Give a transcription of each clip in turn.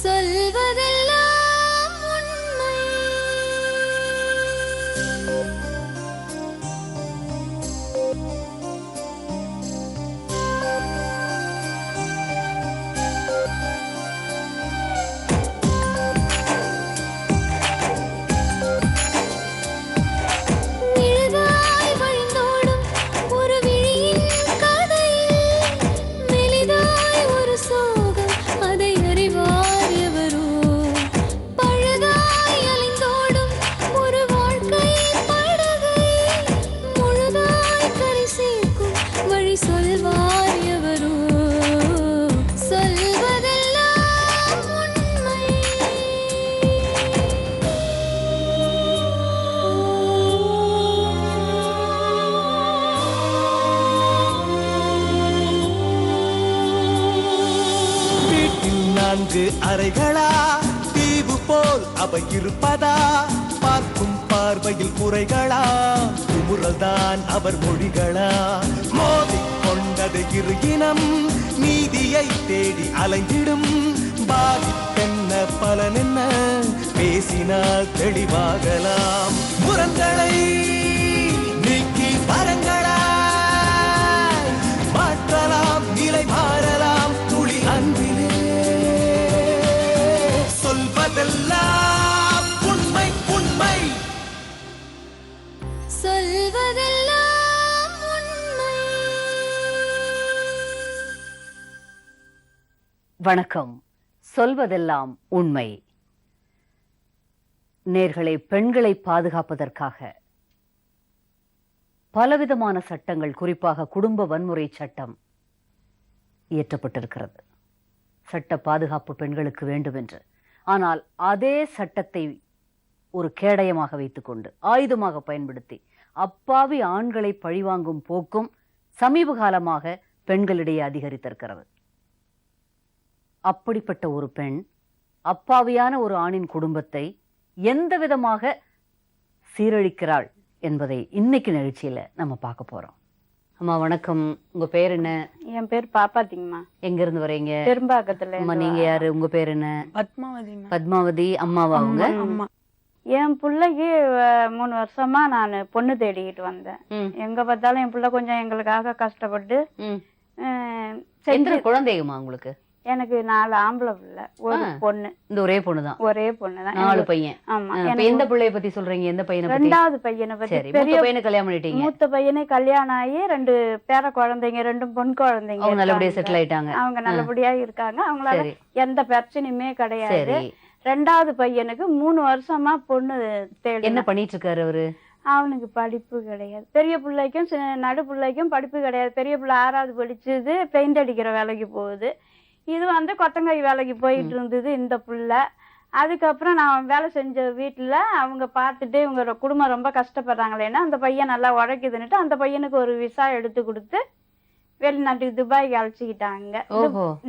சொல்வதெல்லாம் உண்மை. நிழலாய் வழிந்தோடும் ஒரு விழியின் கதையில் மெலிதாய் ஒரு சோகம், அதை அறிவார் எவரோ. பழுதாய் அலைந்தோடும் ஒரு வாழ்க்கை படகை முழுதாய் கரை சேர்க்கும் வழி சொல்வார் எவரோ. சொல்வதெல்லாம் உண்மை. வீட்டில் 4 அறைகளா, தீவு போல் அவை இருப்பதா? பார்க்கும் பார்வையில் குறைகளா, குமுறல்தான் அவர் மொழிகளா? மோதிக் கொண்டது இரு இனம், நீதியை தேடி அலைந்திடும். பாதிப்பென்ன பலனென்ன, பேசினால் தெளிவாகலாம். முரண்களை நீக்கி வரங்களா, மாற்றலாம், நிலை மாறலாம் துளி அன்பிலே. சொல்வதெல்லாம் உண்மை உண்மை. சொல்வதெல்லாம் உண்மை. வணக்கம். சொல்வதெல்லாம் உண்மை. நேர்களை பெண்களை பாதுகாப்பதற்காக பலவிதமான சட்டங்கள், குறிப்பாக குடும்ப வன்முறை சட்டம் இயற்றப்பட்டிருக்கிறது. சட்ட பாதுகாப்பு பெண்களுக்கு வேண்டும் என்று. ஆனால் அதே சட்டத்தை ஒரு கேடயமாக வைத்துக்கொண்டு, ஆயுதமாக பயன்படுத்தி அப்பாவி ஆண்களை பழிவாங்கும் போக்கும் சமீப காலமாக பெண்களிடையே அதிகரித்திருக்கிறது. அப்படிப்பட்ட ஒரு பெண் அப்பாவியான ஒரு ஆணின் குடும்பத்தை எந்த விதமாக சீரழிக்கிறாள் என்பதை இன்னைக்கு நிகழ்ச்சியில நம்ம பார்க்க போறோம். அம்மா வணக்கம். உங்க பேர் என்ன? என் பேர் பாப்பாத்திங்கம்மா. எங்க இருந்து வரீங்க? பெரும்பாக்கத்துல. அம்மா நீங்க யாரு? உங்க பேர் என்ன? பத்மாவதிமா. பத்மாவதி அம்மாவா அவங்க? அம்மா. என் பிள்ளைக்கு 3 வருஷமா நான் பொண்ணு தேடிக்கிட்டு வந்தேன். எங்க பார்த்தாலும் என் பிள்ளை கொஞ்சம் எங்களுக்காக கஷ்டப்பட்டு எத்தனை குழந்தைங்கம்மா உங்களுக்கு? எனக்கு 4 ஆம்பளை பிள்ளை, ஒரு பொண்ணு. இந்த ஒரே பொண்ணுதான்? ஒரே பொண்ணுதான். 4 பையன். ஆமா. எந்த பிள்ளைய பத்தி சொல்றீங்க? எந்த பையனை பத்தி? 2வது பையனை பத்தி. சரி, மூத்த பையனை கல்யாணம் பண்ணிட்டீங்க? மூத்த பையனே கல்யாணம் ஆகி 2 பேர குழந்தைங்க, 2 பொன் குழந்தைங்க. அவங்க நல்லபடியா செட்டில் ஆயிட்டாங்க? அவங்க நல்லபடியா இருக்காங்க. அவங்களால எந்த பிரச்சனையுமே கிடையாது. 2வது பையனுக்கு 3 வருஷமா பொண்ணு தேடி. என்ன பண்ணிட்டு இருக்காரு அவரு? அவனுக்கு படிப்பு கிடையாது. பெரிய பிள்ளைக்கும் நடு பிள்ளைக்கும் படிப்பு கிடையாது. பெரிய பிள்ளை 6வது படிச்சது, பெயிண்ட் அடிக்கிற வேலைக்கு போகுது. இது கொத்தங்காய் வேலைக்கு போயிட்டு இருந்தது இந்த பிள்ளை. அதுக்கப்புறம் நான் வேலை செஞ்ச வீட்டில் அவங்க பார்த்துட்டு இவங்க குடும்பம் ரொம்ப கஷ்டப்படுறாங்களேன்னா அந்த பையன் நல்லா உழைக்குதுன்னுட்டு அந்த பையனுக்கு ஒரு விசா எடுத்து கொடுத்து வெளிநாட்டுக்கு துபாய்க்கு அழைச்சிக்கிட்டாங்க.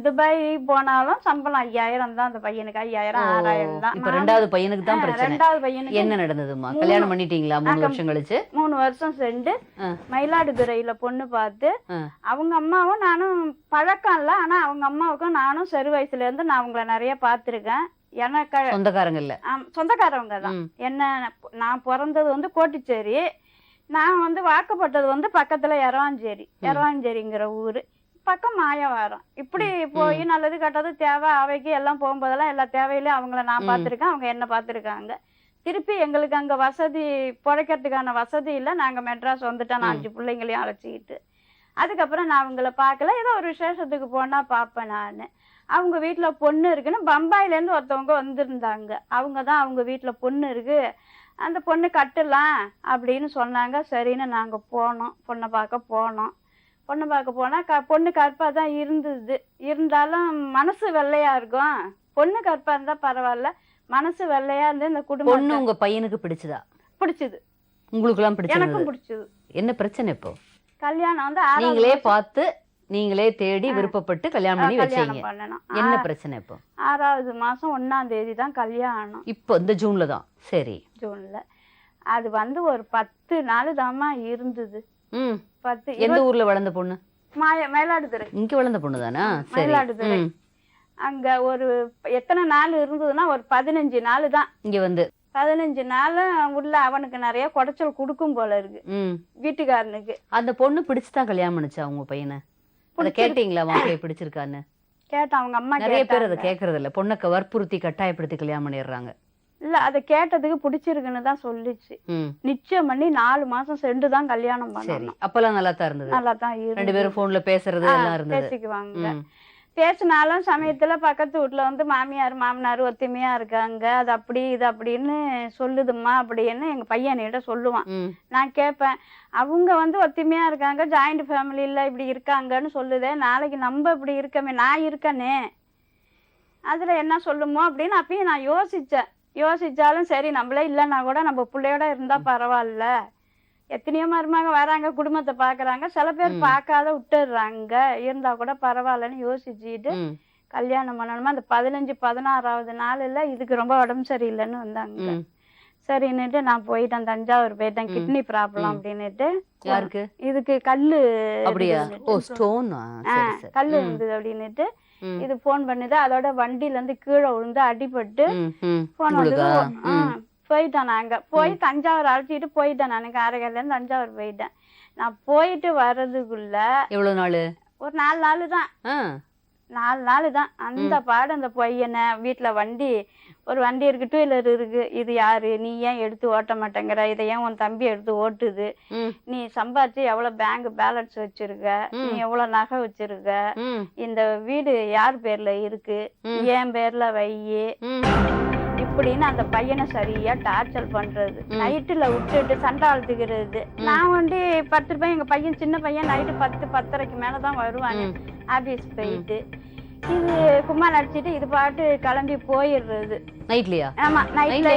துபாய் போனாலும் சம்பளம் 5000 தான் அந்த பையனுக்கு. 5000 6000 தான். 2வது பையனுக்கு தான் பிரச்சனை. 2வது பையனுக்கு என்ன நடந்ததுமா? கல்யாணம் பண்ணிட்டீங்களா? 3 வருஷம் கழிச்சு? 3 வருஷம் சென்று மயிலாடுதுறையில பொண்ணு பார்த்து அவங்க அம்மாவும் நானும் பழக்கம் இல்ல. ஆனா அவங்க அம்மாவுக்கும் நானும் சிறு வயசுல இருந்து நான் அவங்கள நிறைய பார்த்திருக்கேன். எனக்கு சொந்தக்காரங்க இல்ல? சொந்தக்காரவங்க தான். என்ன, நான் பிறந்தது கோட்டிச்சேரி. நான் வாக்கப்பட்டது பக்கத்துல எரவாஞ்சேரிங்கிற ஊரு. பக்கம் மாயவாரம். இப்படி போய் நல்லது கெட்டது தேவை அவைக்கு எல்லாம் போகும்போதெல்லாம் எல்லா தேவையிலையும் அவங்கள நான் பார்த்திருக்கேன், அவங்க என்ன பார்த்திருக்காங்க. திருப்பி எங்களுக்கு அங்க வசதி, பிழைக்கிறதுக்கான வசதி இல்லை. நாங்க மெட்ராஸ் வந்துட்டோம், 5 பிள்ளைங்களையும் அழைச்சிக்கிட்டு. அதுக்கப்புறம் நான் அவங்கள பார்க்கல. ஏதோ ஒரு விசேஷத்துக்கு போனா பார்ப்பேன் நான். அவங்க வீட்டுல பொண்ணு இருக்குன்னு பம்பாயில இருந்து ஒருத்தவங்க வந்திருந்தாங்க. அவங்கதான் அவங்க வீட்டுல பொண்ணு இருக்கு, அந்த பொண்ணு கட்டலாம் அப்படின்னு சொன்னாங்க. சரின்னு நாங்க போனோம், பொண்ணை பார்க்க போனோம். பொண்ணை பார்க்க போனா பொண்ணு கற்பா தான் இருந்தது. இருந்தாலும் மனசு வெள்ளையா இருக்கும். பொண்ணு கற்பா இருந்தா பரவாயில்ல, மனசு வெள்ளையா இருந்து இந்த குடும்பம். உங்க பையனுக்கு பிடிச்சதா? பிடிச்சது. உங்களுக்கு எல்லாம் பிடிச்சது? எனக்கும் பிடிச்சது. என்ன பிரச்சனை இப்போ? கல்யாணம் நீங்களே பார்த்து நீங்களே தேடி விருப்பப்பட்டு கல்யாணம் பண்ணி வச்சீங்க. என்ன பிரச்சனை இப்போ? 6வது மாசம் 1ஆம் தேதி தான் கல்யாணம். இப்போ இந்த ஜூன்ல தான்? சரி, ஜூன்ல. அது ஒரு 10 நாள் தாமா இருந்தது. 10. எந்த ஊர்ல வளர்ந்த பொண்ணு? மயிலாடுதுறை. இங்க வளர்ந்த பொண்ணு தானா? மயிலாடுதுறை. அங்க ஒரு எத்தனை நாள் இருந்ததுன்னா ஒரு 15 நாள் தான். இங்க வந்து 15 நாள் உள்ள அவனுக்கு நிறைய குடைச்சல் கொடுக்கும் போல இருக்கு வீட்டுக்காரனுக்கு. அந்த பொண்ணு பிடிச்சுதான் கல்யாணம் பண்ணுச்சா உங்க பையனை? அதை கேட்டீங்களா மாப்பிள்ளைய பிடிச்சிருக்கான்னு? கேட்டான் அவங்க அம்மா. நிறைய பேர் அதை கேட்கறது இல்ல, பொண்ணுக்கு வற்புறுத்தி கட்டாயப்படுத்தி கல்யாணம் பண்ணிடுறாங்க. இல்ல அதை கேட்டதுக்கு பிடிச்சிருக்குன்னு தான் சொல்லிச்சு. நிச்சயம் பண்ணி 4 மாசம் சென்று தான் கல்யாணம் பண்ணணும். அப்பெல்லாம் நல்லா தான் இருந்தது. நல்லா தான் ரெண்டு பேரும் போன்ல பேசுறது எல்லாம் இருந்தது. பேசிக்குவாங்க. பேசினாலும் சமயத்துல பக்கத்து வீட்டுல வந்து மாமியார் மாமனார் ஒத்துமையா இருக்காங்க, அது அப்படி இது அப்படின்னு சொல்லுதுமா அப்படின்னு எங்க பையனிட்ட சொல்லுவான். நான் கேட்பேன், அவங்க வந்து ஒத்துமையா இருக்காங்க, ஜாயிண்ட் ஃபேமிலியில இப்படி இருக்காங்கன்னு சொல்லுதே, நாளைக்கு நம்ம இப்படி இருக்கமே, நான் இருக்கனே அதுல என்ன சொல்லுமோ அப்படின்னு அப்பயும் நான் யோசிச்சாலும் சரி, நம்மளே இல்லைன்னா கூட நம்ம பிள்ளையோட இருந்தா பரவாயில்ல. எத்தனையோ மருமக வராங்க, குடும்பத்தை பாக்குறாங்க, சில பேர் பார்க்காத விட்டுடுறாங்க, இருந்தா கூட பரவாயில்லன்னு யோசிச்சுட்டு கல்யாணம் பண்ணணுமா. அந்த 15-16வது நாள்ல இதுக்கு ரொம்ப உடம்பு சரியில்லைன்னு வந்தாங்க. சரின்னுட்டு நான் போயிட்டேன், தஞ்சாவூர் போயிட்டேன், கிட்னி ப்ராப்ளம் அப்படின்னுட்டு. யாருக்கு? இதுக்கு கல்லு கல்லு இருந்தது அப்படின்னுட்டு இது போன் பண்ணுது. அதோட வண்டியில இருந்து கீழே விழுந்து அடிபட்டு போன் வந்து போயிட்டேன். நாங்க போய் தஞ்சாவூர் அழைச்சிட்டு போயிட்டேன். நான் காரைக்கால்ல இருந்து தஞ்சாவூர் போயிட்டேன். நான் போயிட்டு வர்றதுக்குள்ள எவ்வளவு நாள்? ஒரு 4 நாள் தான். 4 நாள் தான். அந்த பாடு அந்த பையனை வீட்டுல ஒரு வண்டி இருக்கு, 2 வீலர் இருக்கு, இது யாரு, நீ ஏன் எடுத்து ஓட்ட மாட்டேங்கிற, இதை ஏன் உன் தம்பி எடுத்து ஓட்டுது, நீ சம்பாதிச்சு எவ்வளவு பேங்க் பேலன்ஸ் வச்சிருக்க, நீ எவ்வளவு நகை வச்சிருக்க, இந்த வீடு யார் பேர்ல இருக்கு, என் பேர்ல வையி இப்படின்னு அந்த பையனை சரியா டார்ச்சர் பண்றது. நைட்டுல விட்டுட்டு சண்டை வளர்த்துக்கிறது. நான் வந்து 10 ரூபாய், எங்க பையன் சின்ன பையன் நைட்டு 10-10:30 மேலதான் வருவாங்க ஆபீஸ் போயிட்டு. இது கும்மா நடிச்சிட்டு இது பாட்டு கிளம்பி போயிடுறது நைட்லயா? ஆமா, நைட்ல.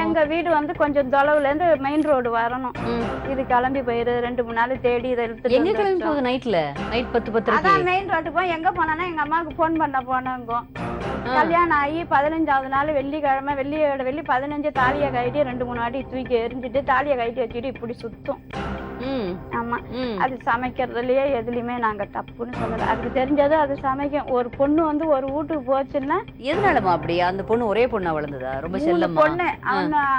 எங்க வீடு வந்து கொஞ்சம் தொலைவுல இருந்து மெயின் ரோடு வரணும். இது கிளம்பி போயிடுது. 2-3 நாள் தேடி இதை எங்க கிளம்பி போகுது? நைட்ல நைட் 10-10 அதான் மெயின் ரோட்டுக்கு போய் எங்க போனா எங்க அம்மாவுக்கு போன் பண்ண போனாங்க. கல்யாணம் ஆகி 15வது நாள் வெள்ளிக்கிழமை, வெள்ளி 15 தாலியை கட்டி 2-3 வாட்டி தூக்கி எரிஞ்சிட்டு தாலியை கட்டி வச்சுட்டு இப்படி சுத்தும். ஆமா, அது சமைக்கிறதுலயே எதுலயுமே நாங்க தப்புன்னு சொல்லல. அதுக்கு தெரிஞ்சது அது சமைக்கும். ஒரு பொண்ணு வந்து ஒரு வீட்டுக்கு போச்சுன்னா எதனாலமா அப்படி? அந்த பொண்ணு ஒரே பொண்ணா வளர்ந்ததா? ரொம்ப செல்லமா? பொண்ணு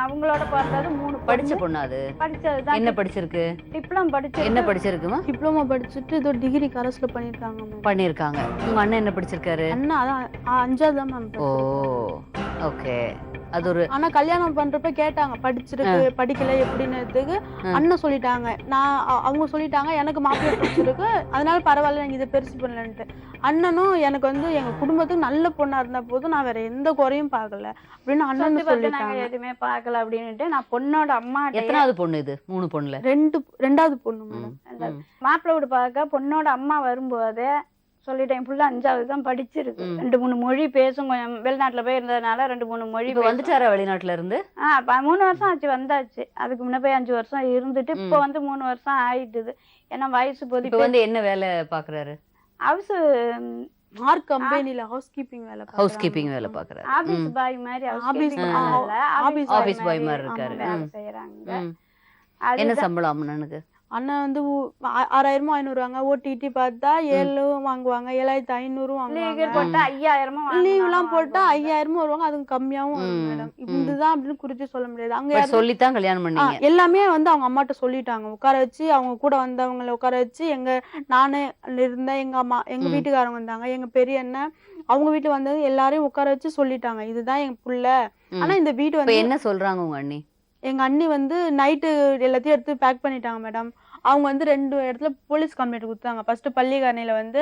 அவங்களோட பிறந்தது 3 படிச்ச பொண்ணு. அது படிச்சதுதான். என்ன படிச்சிருக்கு? டிப்ளமோ படிச்சு. என்ன படிச்சிருக்குமா? டிப்ளமோ படிச்சுட்டு இதோ டிகிரி கரஸ்ல பண்ணிருக்காங்க. உங்க அண்ணன் என்ன படிச்சிருக்காரு? அண்ணா அதான் 5வது தான் மேம். ஓ ஓகே. அது ஒரு ஆனா கல்யாணம் பண்றப்ப கேட்டாங்க படிச்சிருக்கு படிக்கல எப்படின்னதுக்கு அண்ணன் சொல்லிட்டாங்க. அவங்க சொல்லிட்டாங்க எனக்கு மாப்பிள்ளை பிடிச்சிருக்கு, அதனால பரவாயில்ல நீங்க இதை பெருசு பண்ணலன்ட்டு. அண்ணனும் எனக்கு வந்து எங்க குடும்பத்துக்கு நல்ல பொண்ணா இருந்த போது நான் வேற எந்த குறையும் பார்க்கல அப்படின்னு அண்ணன் சொல்லிட்டாங்க. எதுவுமே பார்க்கல அப்படின்னுட்டு நான் பொண்ணோட அம்மா. எத்தனாவது பொண்ணு இது? 3 பொண்ணுல 2வது பொண்ணு. மாப்பிள்ளை வீடு பார்க்க பொண்ணோட அம்மா வரும்போது சொல்லிட்டேன், ஃபுல்லா 5வது தான் படிச்சிருக்கு, 2-3 மொழி பேசும். கொஞ்சம் வெளிநாட்டுல போய் இருந்ததுனால 2-3 மொழி வந்துட்டாரா வெளிநாட்டுல இருந்து? 3 வருஷம் ஆச்சு வந்தாச்சு. அதுக்கு முன்ன போய் 5 வருஷம் இருந்துட்டு இப்ப வந்து 3 வருஷம் ஆயிட்டுது. ஏன்னா வயசு போது. இப்ப வந்து என்ன வேலை பாக்குறாரு? ஹவுஸ் மார்க் கம்பெனில ஹவுஸ் கீப்பிங் வேலை பாக்குறாரு. ஆபீஸ் பாய் மாதிரி ஆபீஸ் பாய் மாதிரி இருக்காரு. செய்யறாங்க. என்ன சம்பளம் அண்ணனுக்கு? அண்ணன் வந்து 6000 500 ஓடிடி பார்த்தா 7 வாங்குவாங்க, 7500 வாங்குவாங்க. போட்டா 5000 லீவ் எல்லாம் போட்டா 5000 வருவாங்க. அதுவும் கம்மியாவும் மேடம். இதுதான் அப்படின்னு குறிச்சு சொல்ல முடியாது. அங்க சொல்லித்தான் கல்யாணம் பண்ணீங்க? எல்லாமே வந்து அவங்க அம்மாட்ட சொல்லிட்டாங்க. உட்கார வச்சு அவங்க கூட வந்தவங்களை உட்கார வச்சு நானே இருந்தேன், எங்க அம்மா எங்க வீட்டுக்காரங்க வந்தாங்க, எங்க பெரிய அண்ணன் அவங்க வீட்டுல வந்தது எல்லாரையும் உட்கார வச்சு சொல்லிட்டாங்க இதுதான் எங்க புள்ள. ஆனா இந்த வீடு வந்து என்ன சொல்றாங்க உங்க அண்ணி? எங்க அண்ணி வந்து நைட்டு எல்லாத்தையும் எடுத்து பேக் பண்ணிட்டாங்க மேடம். அவங்க வந்து 2 இடத்துல போலீஸ் கம்ப்ளைண்ட் கொடுத்தாங்க. ஃபர்ஸ்ட் பள்ளிக்கரணையில வந்து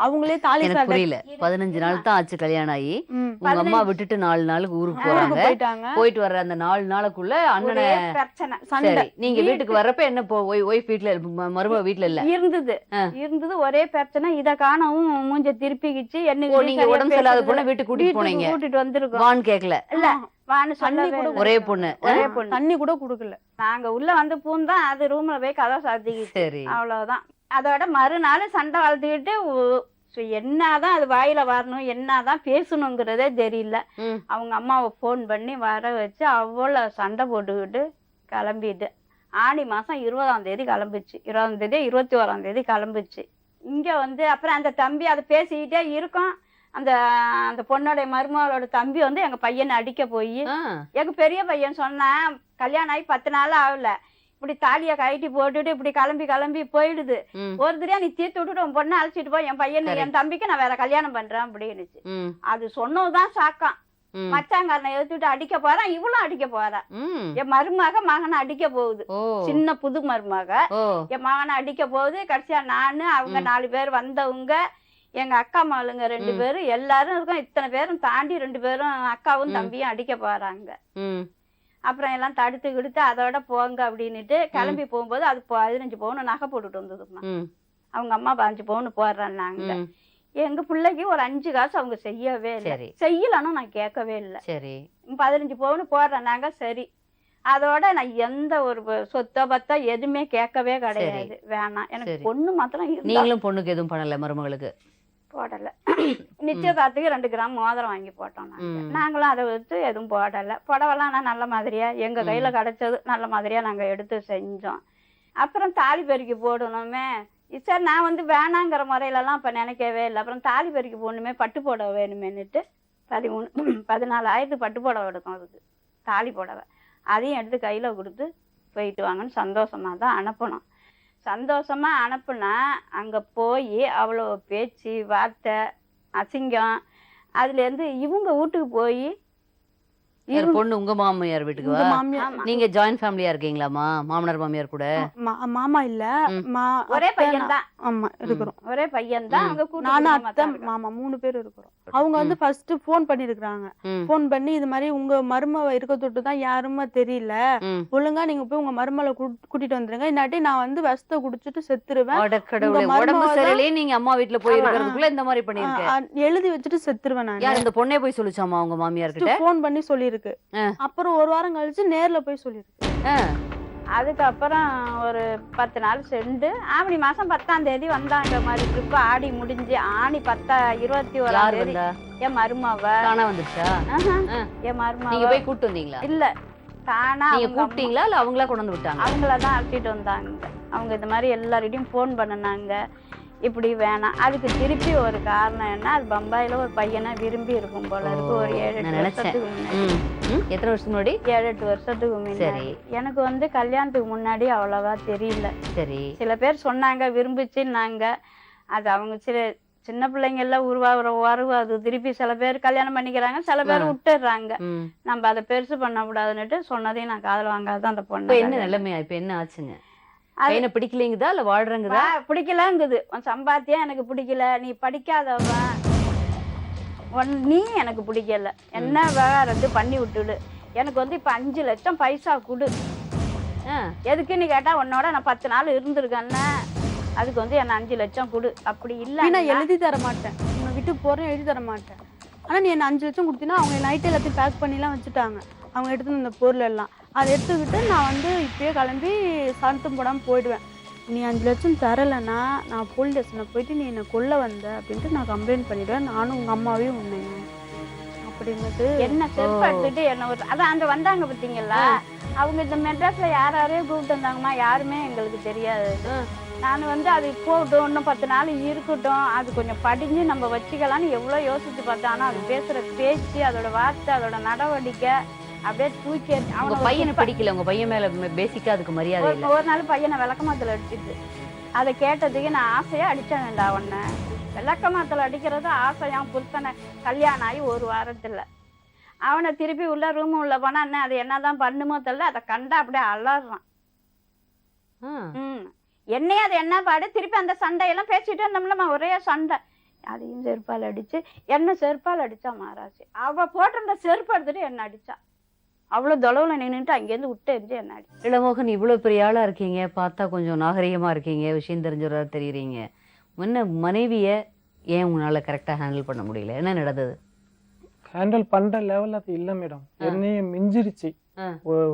அவங்களே தாலி புரியல. 15 நாள் தான் ஆச்சு கல்யாணம் ஆகி. உங்க அம்மா விட்டுட்டு 4 நாளுக்கு ஊருக்கு போறாங்க. போயிட்டு வர்ற அந்த 4 நாளுக்குள்ள அண்ணனை பிரச்சனை சண்டை. நீங்க வீட்டுக்கு வர்றப்ப என்ன ஒய்ஃப் வீட்டுல மருமக வீட்டுல இல்ல இருந்தது ஒரே பிரச்சனை. இத காணவும் மூஞ்ச திருப்பிக்கிச்சு. நீங்க உடம்பு சரியில்லாத பொண்ணு வீட்டுக்கு கூட்டிட்டு வந்திருக்கோம். வான்னு கேக்கல? இல்ல ஒரே பொண்ணு தண்ணி கூட குடுக்கல. நாங்க உள்ள வந்து பூந்தா அது ரூம்ல போய் கதை சாத்திக்கிட்டு அவ்வளவுதான். அதோட மறுநாள் சண்டை வளர்த்துக்கிட்டு என்னதான் அது வாயில வரணும், என்னதான் பேசணுங்கிறதே தெரியல. அவங்க அம்மாவை போன் பண்ணி வர வச்சு அவ்வளவு சண்டை போட்டுக்கிட்டு கிளம்பிட்டு ஆடி மாசம் 20ஆம் தேதி கிளம்பிச்சு. 20ஆம் தேதி 21ஆம் தேதி கிளம்பிச்சு. இங்க வந்து அப்புறம் அந்த தம்பி அதை பேசிக்கிட்டே இருக்கோம். அந்த அந்த பொண்ணோடைய மருமகளோட தம்பி வந்து எங்க பையனை அடிக்க போய் ஆ, எங்க பெரிய பையன் சொன்னான், கல்யாணம் ஆகி 10 நாள் ஆகல, இப்படி தாலியை கழட்டி போட்டுட்டு இப்படி கிளம்பி போயிடுது. ம், ஒரு தடவை நீ தீர்த்து விட்டுட்டு உன் பொண்ணை அழைச்சிட்டு போய் என் பையன் சரி. என் தம்பிக்கு நான் வேற கல்யாணம் பண்றேன் அப்படின்னுச்சு. ம், அது சொன்னதுதான் சாக்காம். ம், மச்சாங்காரனை எடுத்துட்டு அடிக்க போறான், இவளும் அடிக்க போறா. ம். என் மகனை அடிக்க போகுது. ஓ, சின்ன புது மருமக ஓ, என் மகனை அடிக்க போகுது. கடைசியா நானு அவங்க 4 பேர் வந்தவங்க, எங்க அக்கா மகளுங்க 2 பேரும் எல்லாரும் இருக்கோம். இத்தனை பேரும் தாண்டி 2 பேரும் அக்காவும் தம்பியும் அடிக்க போறாங்க. ம், அப்புறம் எல்லாம் தடுத்து கிடுத்து அதோட போங்க அப்படின்னுட்டு கிளம்பி போகும்போது அது 15 பவுன் நகை போட்டுட்டு வந்ததுமா. ம், அவங்க அம்மா 15 பவுன் போடுறாங்க. ம். எங்க பிள்ளைக்கு ஒரு 5 காசு அவங்க செய்யவே இல்லை. சரி, செய்யலன்னு நான் கேட்கவே இல்லை. சரி. 15 பவுன் போடுறாங்க. சரி, அதோட நான் எந்த ஒரு சொத்தோ பத்தோ எதுவுமே கேட்கவே கிடையாது. வேணாம், எனக்கு சரி. பொண்ணு மாத்திரம் இருந்தா நீங்களும் பொண்ணுக்கு எதுவும் பண்ணல மருமகளுக்கு? போடல. நிச்சயதார்த்துக்கு 2 கிராம் மோதிரம் வாங்கி போட்டோம் நாங்களும் அதை வச்சு எதுவும் போடல. புடவெல்லாம் நான் நல்ல மாதிரியா எங்க கையில கிடைச்சது நல்ல மாதிரியா நாங்க எடுத்து செஞ்சோம். அப்புறம் தாலி பெருக்கி போடணுமே, சார் நான் வந்து வேணாங்கிற முறையிலலாம் அப்ப நினைக்கவே இல்லை. அப்புறம் தாலி பெருக்கி போடணுமே, பட்டு புடவை வேணுமேன்னுட்டு 14,000 பட்டு புடவை எடுக்கும் அதுக்கு, தாலி புடவை. அதையும் எடுத்து கையில கொடுத்து போயிட்டு வாங்கன்னு சந்தோஷமா தான் அனுப்பணும். சந்தோஷமா அனுப்புனா அங்க போய் அவ்வளோ பேச்சு வார்த்தை அசிங்கம். அதுல இருந்து இவங்க வீட்டுக்கு போய் யார் பொண்ணு? உங்க மாமியார் வீட்டுக்கு வா? மாமியார் நீங்க ஜாயின்ட் ஃபேமிலியா இருக்கீங்களாமா மாமனார் மாமியார் கூட? மாமா இல்ல, ஒரே அத்தை பையன் தான். ஆமா இருக்கிறோம். ஒரே பையன் தான். அவங்க கூட்டு நானும் குடும்பமா அத்தை தான் இருக்கோம். மாமா 3 பேர் இருக்கிறோம். அவங்க வந்து ஃபர்ஸ்ட் போன் பண்ணிருக்காங்க. ம், போன் பண்ணி இது மாதிரி உங்க மருமவ இருக்க தொட்டு தான் யாருமே தெரியல, ம். ஒழுங்கா நீங்க போய் உங்க மருமலை கூட்டிட்டு வந்துருங்க, இல்லாட்டி நான் வந்து விஷத்தை குடிச்சிட்டு செத்துருவேன், அட கடவுளே, உங்க உடம்பு மருமக சரியில்லையே நீங்க அம்மா வீட்டுல போய் இருக்கிறதுக்குள்ள இந்த மாதிரி பண்ணிருக்க. எழுதி வச்சுட்டு செத்துருவேன் நான். யார் இந்த பொண்ணே போய் சொல்லிச்சாமா உங்க மாமியார் கிட்ட? போன் பண்ணி சொல்லிருக்கு. ஆ. அப்புறம் ஒரு வாரம் கழிச்சு நேர்ல போய் சொல்லிருக்கு. ஆ, அதுக்கப்புறம் ஒரு 10 நாள் சென்று ஆவணி மாசம் 10ஆம் தேதி வந்தாங்க மாதிரி ட்ரிப். ஆடி முடிஞ்சு ஆணி 21ஆம் யார் தேதி வந்தா? என் மருமவ. தானா வந்துச்சா? ஆஹா, ஆ. என் மருமவ நீங்க போய் கூட்டு வந்தீங்களா? இல்ல, தானா நீங்க அவங்க அம்மா- கூப்பிட்டீங்களா இல்ல அவங்களா கொண்டு வந்து விட்டாங்க? அவங்களதான் அழைச்சிட்டு வந்தாங்க. அவங்க இந்த மாதிரி எல்லார்கிட்டையும் ஃபோன் பண்ணினாங்க, இப்படி வேணாம். அதுக்கு திருப்பி ஒரு காரணம் என்ன, அது பம்பாயில ஒரு பையனை விரும்பி இருக்கும் போல இருக்கு. ஒரு 7-8 நான் நினைச்சேன். வருஷத்துக்கு முன்னாடி. ம், ம். எத்தனை வருஷத்துக்கு முன்னாடி? 7-8 வருஷத்துக்கு முன்னாடி. சரி. எனக்கு வந்து கல்யாணத்துக்கு முன்னாடி அவ்வளவா தெரியல. சரி. சில பேர் சொன்னாங்க விரும்பிச்சுன்னாங்க. அது அவங்க சின்ன பிள்ளைங்க எல்லாம் வருவாது. திருப்பி சில பேர் கல்யாணம் பண்ணிக்கிறாங்க, சில பேர் விட்டுடுறாங்க. ம். நம்ம அதை பெருசு பண்ணக்கூடாதுன்னுட்டு சொன்னதையும் நான் காதுல வாங்காதான் அந்த இப்ப பொண்ணு. என்ன நிலைமையா? இப்ப என்ன ஆச்சுங்க? அது- பையனை பிடிக்கலைங்குதா இல்ல வாழ்றங்குதா? பிடிக்கலங்குது. உன் சம்பாத்தியம் எனக்கு பிடிக்கல, நீ படிக்காதவன், நீ எனக்கு பிடிக்கல, என்ன வேறது பண்ணி விட்டுடு. எனக்கு வந்து இப்ப 5 லட்சம் பைசா கொடு. ஆ, எதுக்குன்னு கேட்டா, உன்னோட நான் 10 நாள் இருந்திருக்கேன்னா அதுக்கு வந்து என்ன 5 லட்சம் கொடு. அப்படி இல்ல நான் எழுதி தர மாட்டேன், உன்னை விட்டு போறேன், எழுதி தர மாட்டேன். ஆனா நீ என்ன 5 லட்சம் கொடுத்தீங்கன்னா அவங்க நைட்டு எல்லாத்தையும் பேக் பண்ணிலாம் வச்சுட்டாங்க. அவங்க எடுத்து இந்த பொருள் எல்லாம் அதை எடுத்துக்கிட்டு நான் வந்து இப்பயே கிளம்பி சந்தம் போடாம போயிடுவேன். நீ 5 லட்சம் தரலைன்னா நான் போலீஸ் ஸ்டேஷனை போயிட்டு நீ என்னை கொல்ல வந்த அப்படின்ட்டு நான் கம்ப்ளைண்ட் பண்ணிடுவேன், நானும் உங்க அம்மாவையும் உண்மைங்க அப்படின்னுட்டு. என்ன செருப்பு எடுத்துட்டு என்ன ஒரு அதான் அங்க வந்தாங்க பாத்தீங்களா, அவங்க இந்த மெட்ராஸ்ல யாரையும் கூப்பிட்டு வந்தாங்கம்மா, யாருமே எங்களுக்கு தெரியாது. நான் வந்து அது போகட்டும், இன்னும் 10 நாள் இருக்கட்டும், அது கொஞ்சம் படிஞ்சு நம்ம வச்சுக்கலாம்னு எவ்வளோ யோசிச்சு பார்த்தேன். ஆனால் அது பேசுகிற பேச்சு, அதோட வார்த்தை, அதோட நடவடிக்கை அப்படியே தூக்கி உங்க அவனை பையனை பிடிக்கல? உங்க பையன் மேல பேசிக்கா அதுக்கு மரியாதை இல்ல? ஒரு நாள் பையனை விளக்கமாத்துல அடிச்சிட்டு அதை கேட்டதுக்கு நான் ஆசையா அடிச்சேன்டா உன்னை. விளக்கமாத்துல அடிக்கிறது ஆசையா? புருஷனை கல்யாணம் ஆகி 1 வாரத்துல அவனை திருப்பி உள்ள ரூம் உள்ள போனா என்ன அது என்னதான் பண்ணுமோ தெரியல, அதை கண்டா அப்படியே அலறான். என்னையே அது என்ன பாடு, திருப்பி அந்த சண்டையெல்லாம் பேசிட்டு இருந்தோம்ல, ஒரே சண்டை. அதையும் செருப்பால் அடிச்சு என்ன செருப்பால் அடிச்சா மாறாச்சு. அவ போட்டிருந்த செருப்பு எடுத்துட்டு என்ன அடிச்சா. அவ்வளவு தொலைவுல நின்றுட்டு அங்கேருந்து விட்டு எரிஞ்சு என்ன அடிச்சு. இளமோகன், இவ்வளவு பெரிய ஆளா இருக்கீங்க, பார்த்தா கொஞ்சம் நாகரிகமா இருக்கீங்க, விஷயம் தெரிஞ்சவரா தெரியுறீங்க. முன்ன மனைவிய ஏன் உங்களால கரெக்டா ஹேண்டில் பண்ண முடியல? என்ன நடந்தது? ஹேண்டில் பண்ற லெவல் அது இல்ல மேடம், என்னையே மிஞ்சிருச்சு.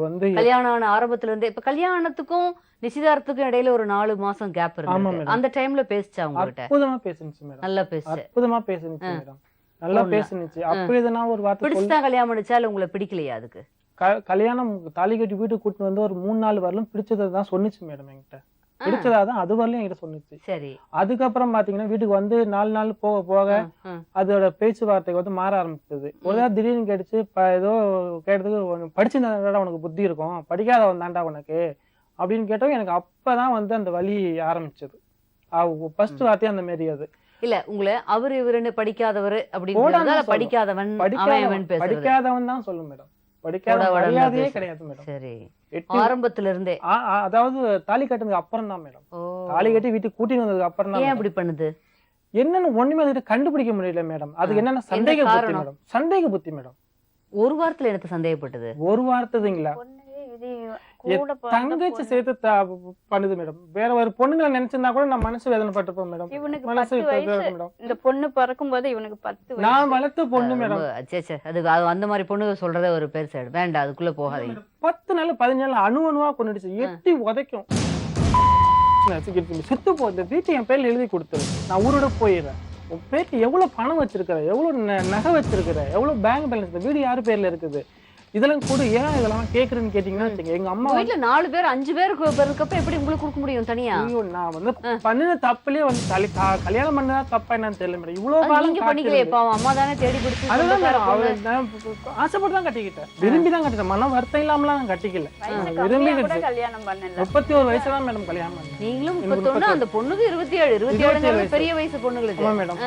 வந்து கல்யாணம் ஆன ஆரம்பத்துல இருந்து இப்ப கல்யாணத்துக்கும் நிச்சயதார்த்தத்துக்கும் இடையில ஒரு 4 மாசம் கேப் இருக்கு. அந்த டைம்ல பேசிச்சா உங்ககிட்ட? அற்புதமா பேசுனுச்சு மேடம், நல்லா பேசு. அற்புதமா பேசுனுச்சு மேடம், நல்லா பேசுனுச்சு. அப்ப எதனா ஒரு வார்த்தை பிடிச்சா கல்யாணம் பண்ணிச்சா இல்ல உங்களை பிடிக்கலையா? அதுக்கு கல்யாணம் தாலி கட்டி வீட்டுக்கு கூட்டு வந்து ஒரு 3-4 வரலும் பிடிச்சதான் சொன்னிச்சு மேடம் என்கிட்ட. பிடிச்சதா தான் அது வரலையும் என்கிட்ட சொன்னிச்சு. சரி. அதுக்கப்புறம் பாத்தீங்கன்னா வீட்டுக்கு வந்து 4 நாள் போக போக அதோட பேச்சுவார்த்தைக்கு வந்து மாற ஆரம்பிச்சது. ஒரு நாள் திடீர்னு கேட்டுச்சு, ஏதோ கேட்டதுக்கு படிச்சிருந்தா உனக்கு புத்தி இருக்கும், படிக்காதவன் தாண்டா உனக்கு அப்படின்னு கேட்டோம். எனக்கு அப்பதான் வந்து அந்த வலி ஆரம்பிச்சது. ஃபர்ஸ்ட் வார்த்தையே அந்த மாரி. அது இல்ல உங்களை அவரு இவருன்னு படிக்காதவர் அப்படின்னு படிக்காதவன் படிக்காதவன் தான் சொல்லும் மேடம். படிக்காத மரியாதையே கிடையாது மேடம். சரி. ஆரம்பத்துல இருந்தே அதாவது தாலி கட்டுனதுக்கு அப்புறம் தான் மேடம். தாலி கட்டி வீட்டுக்கு கூட்டிட்டு வந்ததுக்கு அப்புறம் தான். ஏன் அப்படி பண்ணுது என்னன்னு ஒண்ணுமே அதுகிட்ட கண்டுபிடிக்க முடியல மேடம். அதுக்கு என்னன்னா சந்தேக புத்தி மேடம். சந்தேக புத்தி மேடம். ஒரு வாரத்துல எனக்கு சந்தேகப்பட்டது. ஒரு வாரத்துங்களா? தங்கச்சி சேர்த்து பண்ணுது மேடம். வேற ஒரு பொண்ணுங்களை நினைச்சிருந்தா கூட நான் மனசு வேதனைப்பட்டிருப்பேன் மேடம். இவனுக்கு 10 வயசு. இந்த பொண்ணு பிறக்கும் போது இவனுக்கு 10 வயசு. நான் வளர்த்த பொண்ணு மேடம். அது அந்த மாதிரி பொண்ணு சொல்றதே ஒரு பேர் சைடு வேண்டாம், அதுக்குள்ள போகாதீங்க. 10 நாள் 15 நாள் அணுவா கொண்டுடுச்சு. எட்டி உதைக்கும். சுத்து போ, இந்த வீட்டை என் பேர்ல எழுதி கொடுத்துரு, நான் ஊரோட போயிடுறேன். உன் பேருக்கு எவ்வளவு பணம் வச்சிருக்கிற, எவ்வளவு நகை வச்சிருக்கிற, எவ்வளவு பேங்க் பேலன்ஸ், இந்த வீடு யாரு பேர்ல இருக்குது, இதெல்லாம் கூட ஏன் இதெல்லாம் கேக்குறேன்னு கேட்டீங்கன்னா எங்க அம்மா வீட்டுல 4 பேர் 5 பேர் இருக்கப்ப எப்படி உங்களுக்கு கொடுக்க முடியும் தனியா? நான் வந்து பண்ணின தப்புலயே வந்து கல்யாணம் பண்ணதா தப்பா என்னன்னு தெரியல மேடம். இவ்வளவு காலம் பண்ணிக்கலையே, அம்மா தானே தேடி பிடிச்சு. அதுதான் ஆசைப்பட்டு தான் கட்டிக்கிட்டேன், விரும்பி தான் கட்டிட்டேன், மன வருத்தம் இல்லாமலாம் நான் கட்டிக்கல, விரும்பி கல்யாணம் பண்ணல. 31 வயசு தான் மேடம் கல்யாணம் பண்ணேன். நீங்களும் 31, அந்த பொண்ணுக்கு 27 பெரிய வயசு பொண்ணுங்களுக்கு மேடம்.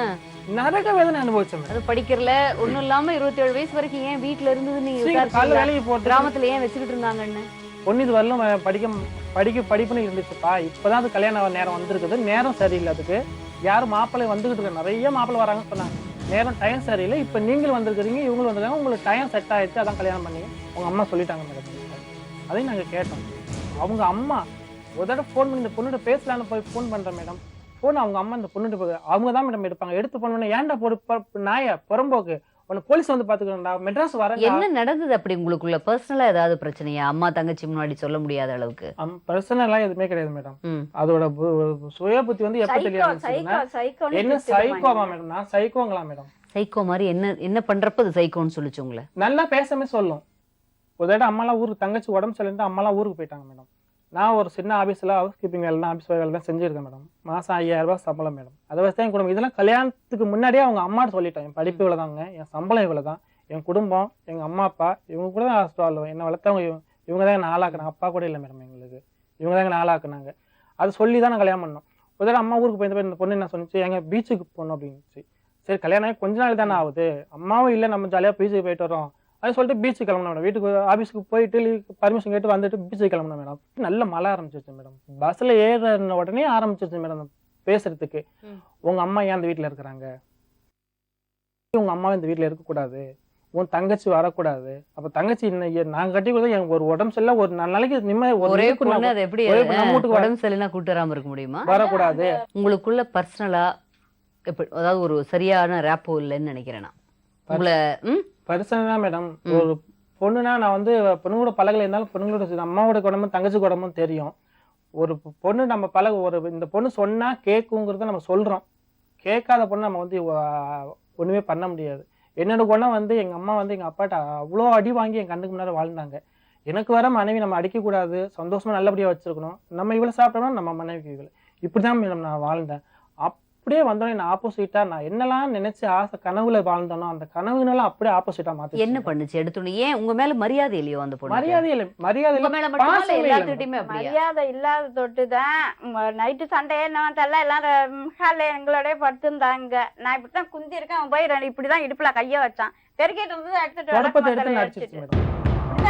நரக வேதனை அனுபவிச்சேன். அது படிக்கிறல ஒண்ணும் இல்லாம 27 வயசு வரைக்கும் ஏன் வீட்டுல இருந்தது? நீங்க கிராமத்துல ஏன் வச்சுக்கிட்டு இருந்தாங்கன்னு பொண்ணு இது வரலும் படிப்புன்னு இருந்துச்சுப்பா. இப்பதான் அது கல்யாண நேரம் வந்திருக்குது, நேரம் சரியில்லை, அதுக்கு யாரும் மாப்பிள்ளை வந்துகிட்டு இருக்க, நிறைய மாப்பிள்ளை வராங்கன்னு சொன்னாங்க, நேரம் டைம் சரியில்லை, இப்ப நீங்களும் வந்திருக்கிறீங்க, இவங்களும் வந்திருக்காங்க, உங்களுக்கு டைம் செட் ஆயிடுச்சு, அதான் கல்யாணம் பண்ணி உங்க அம்மா சொல்லிட்டாங்க மேடம். அதையும் நாங்க கேட்டோம். அவங்க அம்மா ஒரு தடவை ஃபோன் பண்ணி இந்த பொண்ணுகிட்ட பேசலான்னு போய் ஃபோன் பண்றேன் மேடம். போன் அவங்க அம்மா இந்த பொண்ணுட்டு அவங்க தான் மேடம் எடுப்பாங்க. எடுத்து போன ஏன்டா போடு நாய புறம்போக்கு, உன்னை போலீஸ் வந்து பாத்துக்கணும்டா, மெட்ராஸ் வர. என்ன நடந்தது அப்படி உங்களுக்குள்ள? பர்சனலா ஏதாவது பிரச்சனையா? அம்மா தங்கச்சி முன்னாடி சொல்ல முடியாத அளவுக்கு? பர்சனலா எதுவுமே கிடையாது மேடம். அதோட சுய புத்தி வந்து எப்ப தெரியாது. என்ன சைக்கோவா மேடம்? நான் சைக்கோங்களா மேடம்? சைக்கோ மாதிரி என்ன பண்றப்ப அது சைக்கோன்னு சொல்லிச்சு உங்களை? நல்லா பேசாமே சொல்லும். ஒரு தடவை அம்மாலாம் ஊருக்கு, தங்கச்சி உடம்பு சொல்லிட்டு அம்மாலாம் ஊருக்கு போயிட்டாங்க மேடம். நான் ஒரு சின்ன ஆபீஸ்ல ஹவுஸ் கீப்பிங் வேலை தான், ஆபீஸ் வேலை தான் செஞ்சிருக்கேன் மேடம். மாசம் 5000 ரூபாய் சம்பளம் மேடம். அதை வச்சு தான் என் குடும்பம். இதெல்லாம் கல்யாணத்துக்கு முன்னாடியே அவங்க அம்மாட்ட சொல்லிட்டேன், என் படிப்பு இவ்வளவுதாங்க, என் சம்பளம் இவ்வளவுதான், என் குடும்பம், எங்க அம்மா அப்பா இவங்க கூட தான் என்னை வளர்த்தவங்க, இவங்க தான் என்ன ஆளாக்குனாங்க, அப்பா கூட இல்லை மேடம் எங்களுக்கு, இவங்க தான் என்ன ஆளாக்குனாங்க. அது சொல்லி தான் நான் கல்யாணம் பண்ணோம். ஒரு தடவை அம்மா ஊருக்கு போயிருந்த இந்த பொண்ணு என்ன சொன்னிச்சு, எங்க பீச்சுக்கு போகணும் அப்படின்னுச்சு. சரி கல்யாணம் ஆகி கொஞ்ச நாள் தானே ஆகுது, அம்மாவும் இல்லை, நம்ம ஜாலியாக பீச்சுக்கு போயிட்டு வரோம், அது சொல்லிட்டு பீச்சுக்கு கிளம்பணும் மேடம். வீட்டுக்கு ஆஃபீஸுக்கு போயிட்டு பர்மிஷன் கேட்டு வந்துட்டு பீச்சுக்கு கிளம்பணும் மேடம். நல்ல மழை ஆரம்பிச்சிருச்சு மேடம். பஸ்ல ஏறின உடனே ஆரம்பிச்சிருச்சு மேடம் பேசுறதுக்கு. உங்க அம்மா ஏன் அந்த வீட்டுல இருக்கிறாங்க, உங்க அம்மா இந்த வீட்டுல இருக்கக்கூடாது, உன் தங்கச்சி வரக்கூடாது, அப்ப தங்கச்சி நாங்க கட்டி கொடுத்தா எனக்கு ஒரு உடம்பு சரியில்லை, ஒரு 4 நாளைக்கு நிம்மதி, ஒரே எப்படி உடம்பு சரியில்லைனா கூட்டு வராம இருக்க முடியுமா? வரக்கூடாது. உங்களுக்குள்ள பர்சனலா எப்படி, அதாவது ஒரு சரியான ரேப்போ இல்லைன்னு நினைக்கிறேன் நான் உங்களை. பர்சனலா மேடம், ஒரு பொண்ணுனா நான் வந்து பொண்ணு கூட பழகல, இருந்தாலும் பொண்ணுங்களோட அம்மாவோட குடமும் தங்கச்சி குடமும் தெரியும். ஒரு பொண்ணு நம்ம ஒரு இந்த பொண்ணு சொன்னா கேட்குங்கிறத நம்ம சொல்றோம், கேட்காத பொண்ணு நம்ம வந்து ஒண்ணுமே பண்ண முடியாது. என்னோட குணம் வந்து எங்க அம்மா வந்து எங்க அப்பாட்ட அவ்வளோ அடி வாங்கி என் கண்ணுக்கு முன்னாடி வாழ்ந்தாங்க. எனக்கு வர மனைவி நம்ம அடிக்க கூடாது, சந்தோஷமா நல்லபடியா வச்சிருக்கணும், நம்ம இவ்வளவு சாப்பிட்டோம்னா நம்ம மனைவிக்கு இவ்வளவு, இப்படிதான் மேடம் நான் வாழ்ந்தேன். அப்படியே வந்தோடனே நான் ஆப்போசிட்டா நான் என்னெல்லாம் நினைச்சு ஆசை கனவுல வாழ்ந்தோனோ அந்த கனவுனால அப்படியே ஆப்போசிட்டா மாத்தி. என்ன பண்ணுச்சு எடுத்தோடனே? ஏன் உங்க மேல மரியாதை இல்லையோ அந்த பொண்ணு? மரியாதை இல்ல, மரியாதை இல்ல, மரியாதை இல்லாத தொட்டுதான் நைட்டு சண்டே என்ன எல்லாரும் ஹால எங்களோட படுத்திருந்தாங்க. நான் இப்படிதான் குந்தி இருக்கேன், அவன் போய் இப்படிதான் இடுப்புல கைய வச்சான், பெருக்கிட்டு இருந்தது எடுத்துட்டு அடிச்சிட்டு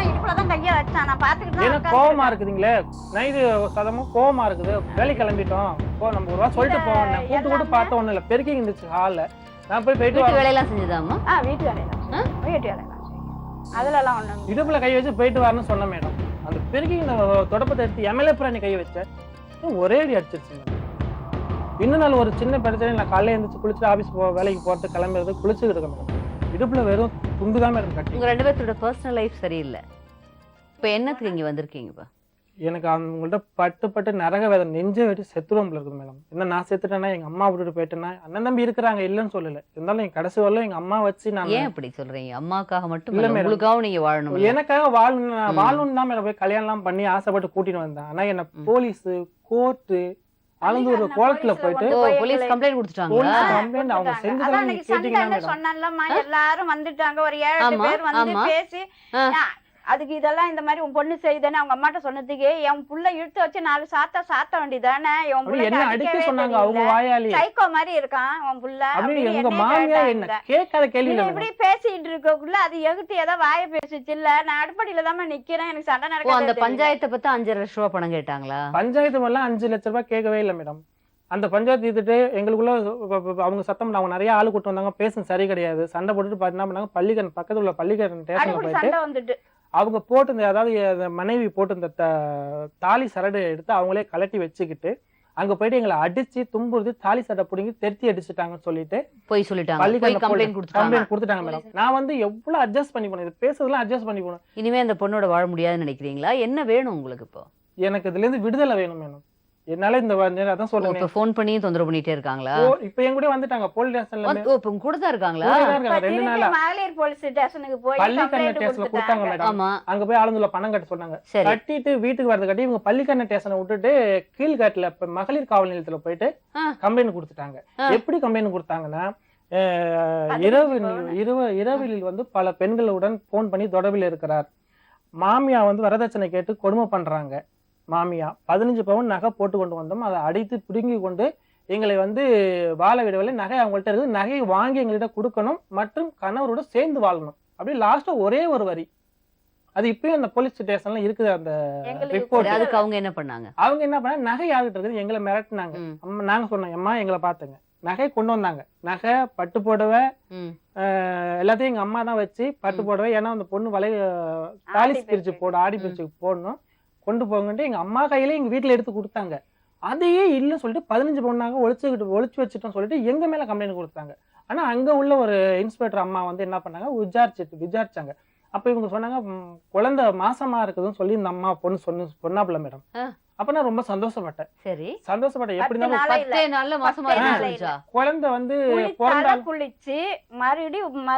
இடுப்புலதான் கைய வச்சான். நான் பாத்துக்கிட்டு கோவமா இருக்குதுங்களே, நைட்டு சதமும் கோவமா இருக்குது, வேலை கிளம்பிட்டோம், நம்ம ஒரு வாரம் சொல்லிட்டு போவோம், கூட்டு கூட பார்த்த ஒண்ணு இல்ல, பெருக்கி இருந்துச்சு ஹால்ல, நான் போய் போயிட்டு வேலையெல்லாம் செஞ்சுதாமா? வீட்டு வேலையெல்லாம் வீட்டு வேலையெல்லாம் அதுல எல்லாம் ஒண்ணு இடுப்புல கை வச்சு போயிட்டு வரணும்னு சொன்ன மேடம். அந்த பெருக்கி தொடப்பத்தை எடுத்து எம்எல்ஏ பிராணி கை வச்சேன், ஒரே அடி அடிச்சிருச்சு மேடம். இன்னும் நாள் ஒரு சின்ன பிரச்சனை, நான் காலையில எழுந்திரிச்சு குளிச்சுட்டு ஆபீஸ் வேலைக்கு போறது கிளம்புறது குளிச்சுக்கிட்டு இருக்கேன் மேடம். இடுப்புல வெறும் துண்டுதான் மேடம் கட்டி. உங்க 2 பேர்த்தோட பர்சனல் லைஃப் சரியில்லை. இப்ப என்னத்துக்கு இங்க வந்திருக்கீங்கப்பா? எனக்கு அவங்கள்ட்ட பட்டு நரக வேதனை நெஞ்சை வெட்டி செத்துருவோம்ல இருக்குது மேடம். என்ன நான் செத்துட்டேன்னா எங்க அம்மா விட்டுட்டு போயிட்டேன்னா அண்ணன் தம்பி இருக்கிறாங்க இல்லைன்னு சொல்லல. இருந்தாலும் என் கடைசி வரல எங்க அம்மா வச்சு நான் ஏன் அப்படி சொல்றீங்க? அம்மாக்காக மட்டும் இல்ல இல்ல, மேடம். உங்களுக்காக நீங்க வாழணும். எனக்காக வாழணும்னு தான் மேடம் போய் கல்யாணம்லாம் பண்ணி ஆசைப்பட்டு கூட்டிட்டு வந்தேன். ஆனா என்ன போலீஸ் கோர்ட்டு ஆலந்தூர் கோர்ட்ல போயிட்டு ஓ, போலீஸ் கம்ப்ளைண்ட் கொடுத்துட்டாங்களா? போலீஸ் கம்ப்ளைண்ட் அவங்க அதான் செஞ்சதெல்லாம் அன்னைக்கு நீங்க கேட்டீங்கன்னா சண்டைன்னு மேடம். சொன்னான்லம்மா, எல்லாரும் வந்துட்டாங்க, ஒரு 7 ஆமா, பேர் வந்து ஆமா. பேசி ஆ. அதுக்கு இதெல்லாம் இந்த மாதிரி உன் பொண்ணு செய்யுதானே அவங்க அம்மாட்ட சொன்னதுக்கு என் புள்ள இழுத்து வச்சு 4 சாத்த வேண்டியதானே, என் அப்படி புள்ள என்ன அடிக்க சொன்னாங்க அவங்க வாயாலே. சைக்கோ மாதிரி இருக்கான் உன் புள்ள அப்படி அப்படின்னு எங்க என்னைய மாமியா என்ன கேட்டாங்க. கேட்காத கேள்வி நீ இல்ல இப்படி மேடம். பேசிட்டு இருக்கக்குள்ள அது எகிட்டு ஏதோ வாய பேசுச்சு இல்ல, நான் அடுப்படியில தான் நிக்கிறேன், எனக்கு சண்டை ஓ, அந்த நடக்க பஞ்சாயத்தை பத்தி 5 லட்ச ரூபா பணம் கேட்டாங்களா? பஞ்சாயத்து எல்லாம் 5 லட்ச ரூபாய் கேட்கவே இல்லை மேடம். அந்த பஞ்சாயத்து தீர்த்துட்டு எங்களுக்குள்ள அவங்க சத்தம் அவங்க நிறைய ஆளு கூட்டு வந்தாங்க, பேசும் சரி கிடையாது, சண்டை போட்டுட்டு பார்த்து என்ன பண்ணாங்க, பள்ளிக்கரண் பக்கத்துல உள்ள பள்ளிக்கரண் ஸ்டேஷன்ல அடிப்படி போயிட்டு சண்டை வந்துட்டு அவங்க போட்டு இந்த அதாவது மனைவி போட்டு இந்த தாலி சரடு எடுத்து அவங்களே கலட்டி வச்சுக்கிட்டு அங்க போயிட்டு எங்களை அடிச்சு தும்புறுது தாலி சட்டை பிடிங்கி தெருத்தி அடிச்சுட்டாங்கன்னு சொல்லிட்டு போய் சொல்லிட்டாங்க, போய் பள்ளிக்கரண் கம்ப்ளைண்ட் கொடுத்துட்டாங்க. கம்ப்ளைண்ட் கொடுத்துட்டாங்க மேடம். நான் வந்து எவ்வளவு அட்ஜஸ்ட் பண்ணி போனேன், இது பேசுறதெல்லாம் அட்ஜஸ்ட் பண்ணி போனேன். இனிமே அந்த பொண்ணோட வாழ முடியாதுன்னு நினைக்கிறீங்களா? என்ன வேணும் உங்களுக்கு இப்போ? எனக்கு இதுல இருந்து விடுதலை வேணும் மேடம். என்னால இந்த அதான் சொல்றேன். இப்ப போன் பண்ணி தொந்தரவு பண்ணிட்டே இருக்காங்களா? இப்ப என் கூட வந்துட்டாங்க போலீஸ் ஸ்டேஷன்ல ஓ, இப்ப உங்க கூட தான் இருக்காங்களா? 2 நாளா மகளிர் போலீஸ் ஸ்டேஷனுக்கு போய் பள்ளிக்கரண complaint ஸ்டேஷன்ல கொடுத்தாங்க கொடுத்துட்டாங்க. மேடம். ஆமா, அங்க போய் ஆளுந்துல பணம் கட்ட சொன்னாங்க. சரி. கட்டிட்டு வீட்டுக்கு வரது கட்டி இவங்க பள்ளிக்கரண ஸ்டேஷனை விட்டுட்டு கீழ்காட்டுல மகளிர் காவல் நிலையத்துல போயிட்டு ஆ. கம்ப்ளைண்ட் கொடுத்துட்டாங்க. ஆ. எப்படி கம்ப்ளைண்ட் கொடுத்தாங்கன்னா பதினஞ்சு இரவில் வந்து பல பெண்களுடன் போன் பண்ணி தொடர்பில் இருக்கிறார். மாமியா வந்து வரதட்சணை கேட்டு கொடுமை பண்றாங்க. மாமியா 15 பவுன் நகை போட்டு கொண்டு வந்தோம், அதை அடித்து பிடுங்கி கொண்டு எங்களை வந்து வாழ விடவில்லை. நகை அவங்கள்ட்ட இருக்குது, நகையை வாங்கி எங்கள்கிட்ட கொடுக்கணும் மற்றும் கணவரோட சேர்ந்து வாழணும். அப்படி லாஸ்டா ஒரே ஒரு வரி. அது இப்பயும் அந்த போலீஸ் ஸ்டேஷன்ல இருக்குது அந்த எங்களுக்கு ரிப்போர்ட். சரி, அதுக்கு அவங்க என்ன பண்ணாங்க? அவங்க என்ன பண்ணாங்க, நகை யாருகிட்ட இருக்குது எங்களை மிரட்டினாங்க. ம், நாங்க சொன்னோம், அம்மா எங்களை பாத்துங்க, நகை கொண்டு வந்தாங்க, நகை பட்டு புடவை ம். எல்லாத்தையும் எங்க அம்மா தான் வச்சு பட்டு புடவை, ஏன்னா அந்த பொண்ணு தாலி பிரிச்சு போட ஆடி பிரிச்சு போடணும், கொண்டு போங்கன்ட்டு எங்க அம்மா கையில எங்க வீட்டுல எடுத்து கொடுத்தாங்க. அதையே இல்ல சொல்லிட்டு 15 பவுனாக ஒளிச்சு வச்சுட்டோம் சொல்லிட்டு எங்க மேல கம்ப்ளைண்ட் கொடுத்தாங்க. ஆனா அங்க உள்ள ஒரு இன்ஸ்பெக்டர் அம்மா வந்து என்ன பண்ணாங்க, விசாரிச்சாங்க. அப்ப இவங்க சொன்னாங்க, குழந்தை மாசமா இருக்குதுன்னு சொல்லி இந்த அம்மா பொண்ணு சொன்னாப்புல மேடம். அப்ப நான் ரொம்ப சந்தோஷப்பட்டேன். சரி, சந்தோஷப்பட்டேன். எப்படி 10 நாளா இல்ல. 10 நாள்ல மாசமா 10 நாளா இருந்துச்சா? குழந்தை வந்து குளித்தால குளிச்சு மறுபடியும்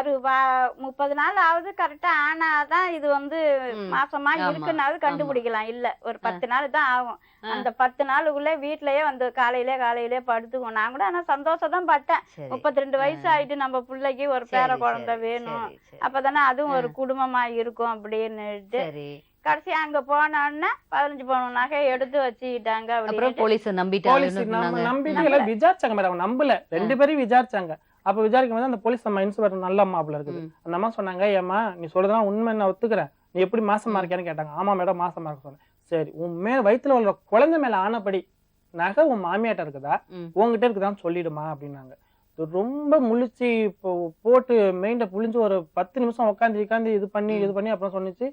30 நாள் ஆகுது கரெக்டா ஆனாதான் இது வந்து ம். மாசமா ஆமா, இருக்குன்னாவது கண்டுபிடிக்கலாம். இல்ல ஒரு 10 நாள் தான் ஆகும். அந்த 10 நாளுக்குள்ள வீட்லயே வந்து காலையிலே படுத்துக்குவோம். நான் கூட ஆனா சந்தோஷம் தான் பட்டேன். சரி, 32 வயசு ஆயிட்டு நம்ம பிள்ளைக்கு ஒரு பேர சரி, குழந்தை சரி, வேணும், சரி, சரி. அப்பதானே அதுவும் ஒரு குடும்பமா இருக்கும் அப்படின்னுட்டு சரி. கடைசி அங்க போனோன்னா 15 பவுன் நகை எடுத்து வச்சுக்கிட்டாங்க. அப்புறம் அப்படின்னு போலீஸ் போலீஸ் நம்பிட்டு எல்லாம் விசாரிச்சாங்க மேடம். நம்பல, 2 பேரும் விசாரிச்சாங்க. அப்ப விசாரிக்கும் போது அந்த போலீஸ் நம்ம இன்ஸ்பெக்டர் நல்ல அம்மாப்புல இருக்குது. அந்த அம்மா சொன்னாங்க, ஏமா நீ சொல்றதுதான் உண்மை, நான் ஒத்துக்கிறேன், நீ எப்படி மாசமா இருக்கேன்னு கேட்டாங்க. ஆமா மேடம் மாசமா இருக்க சொன்னேன். சரி, உன் மேல வயித்துல உள்ள குழந்தை மேல ஆனபடி நகை உன் மாமியாட்ட இருக்குதா உங்ககிட்ட இருக்குதான்னு சொல்லிடுமா அப்படின்னாங்க. ரொம்ப முழிச்சு போட்டு மெயின்ட புளிஞ்சு ஒரு 10 நிமிஷம் உட்காந்து இது பண்ணி அப்புறம் சொன்னிச்சு,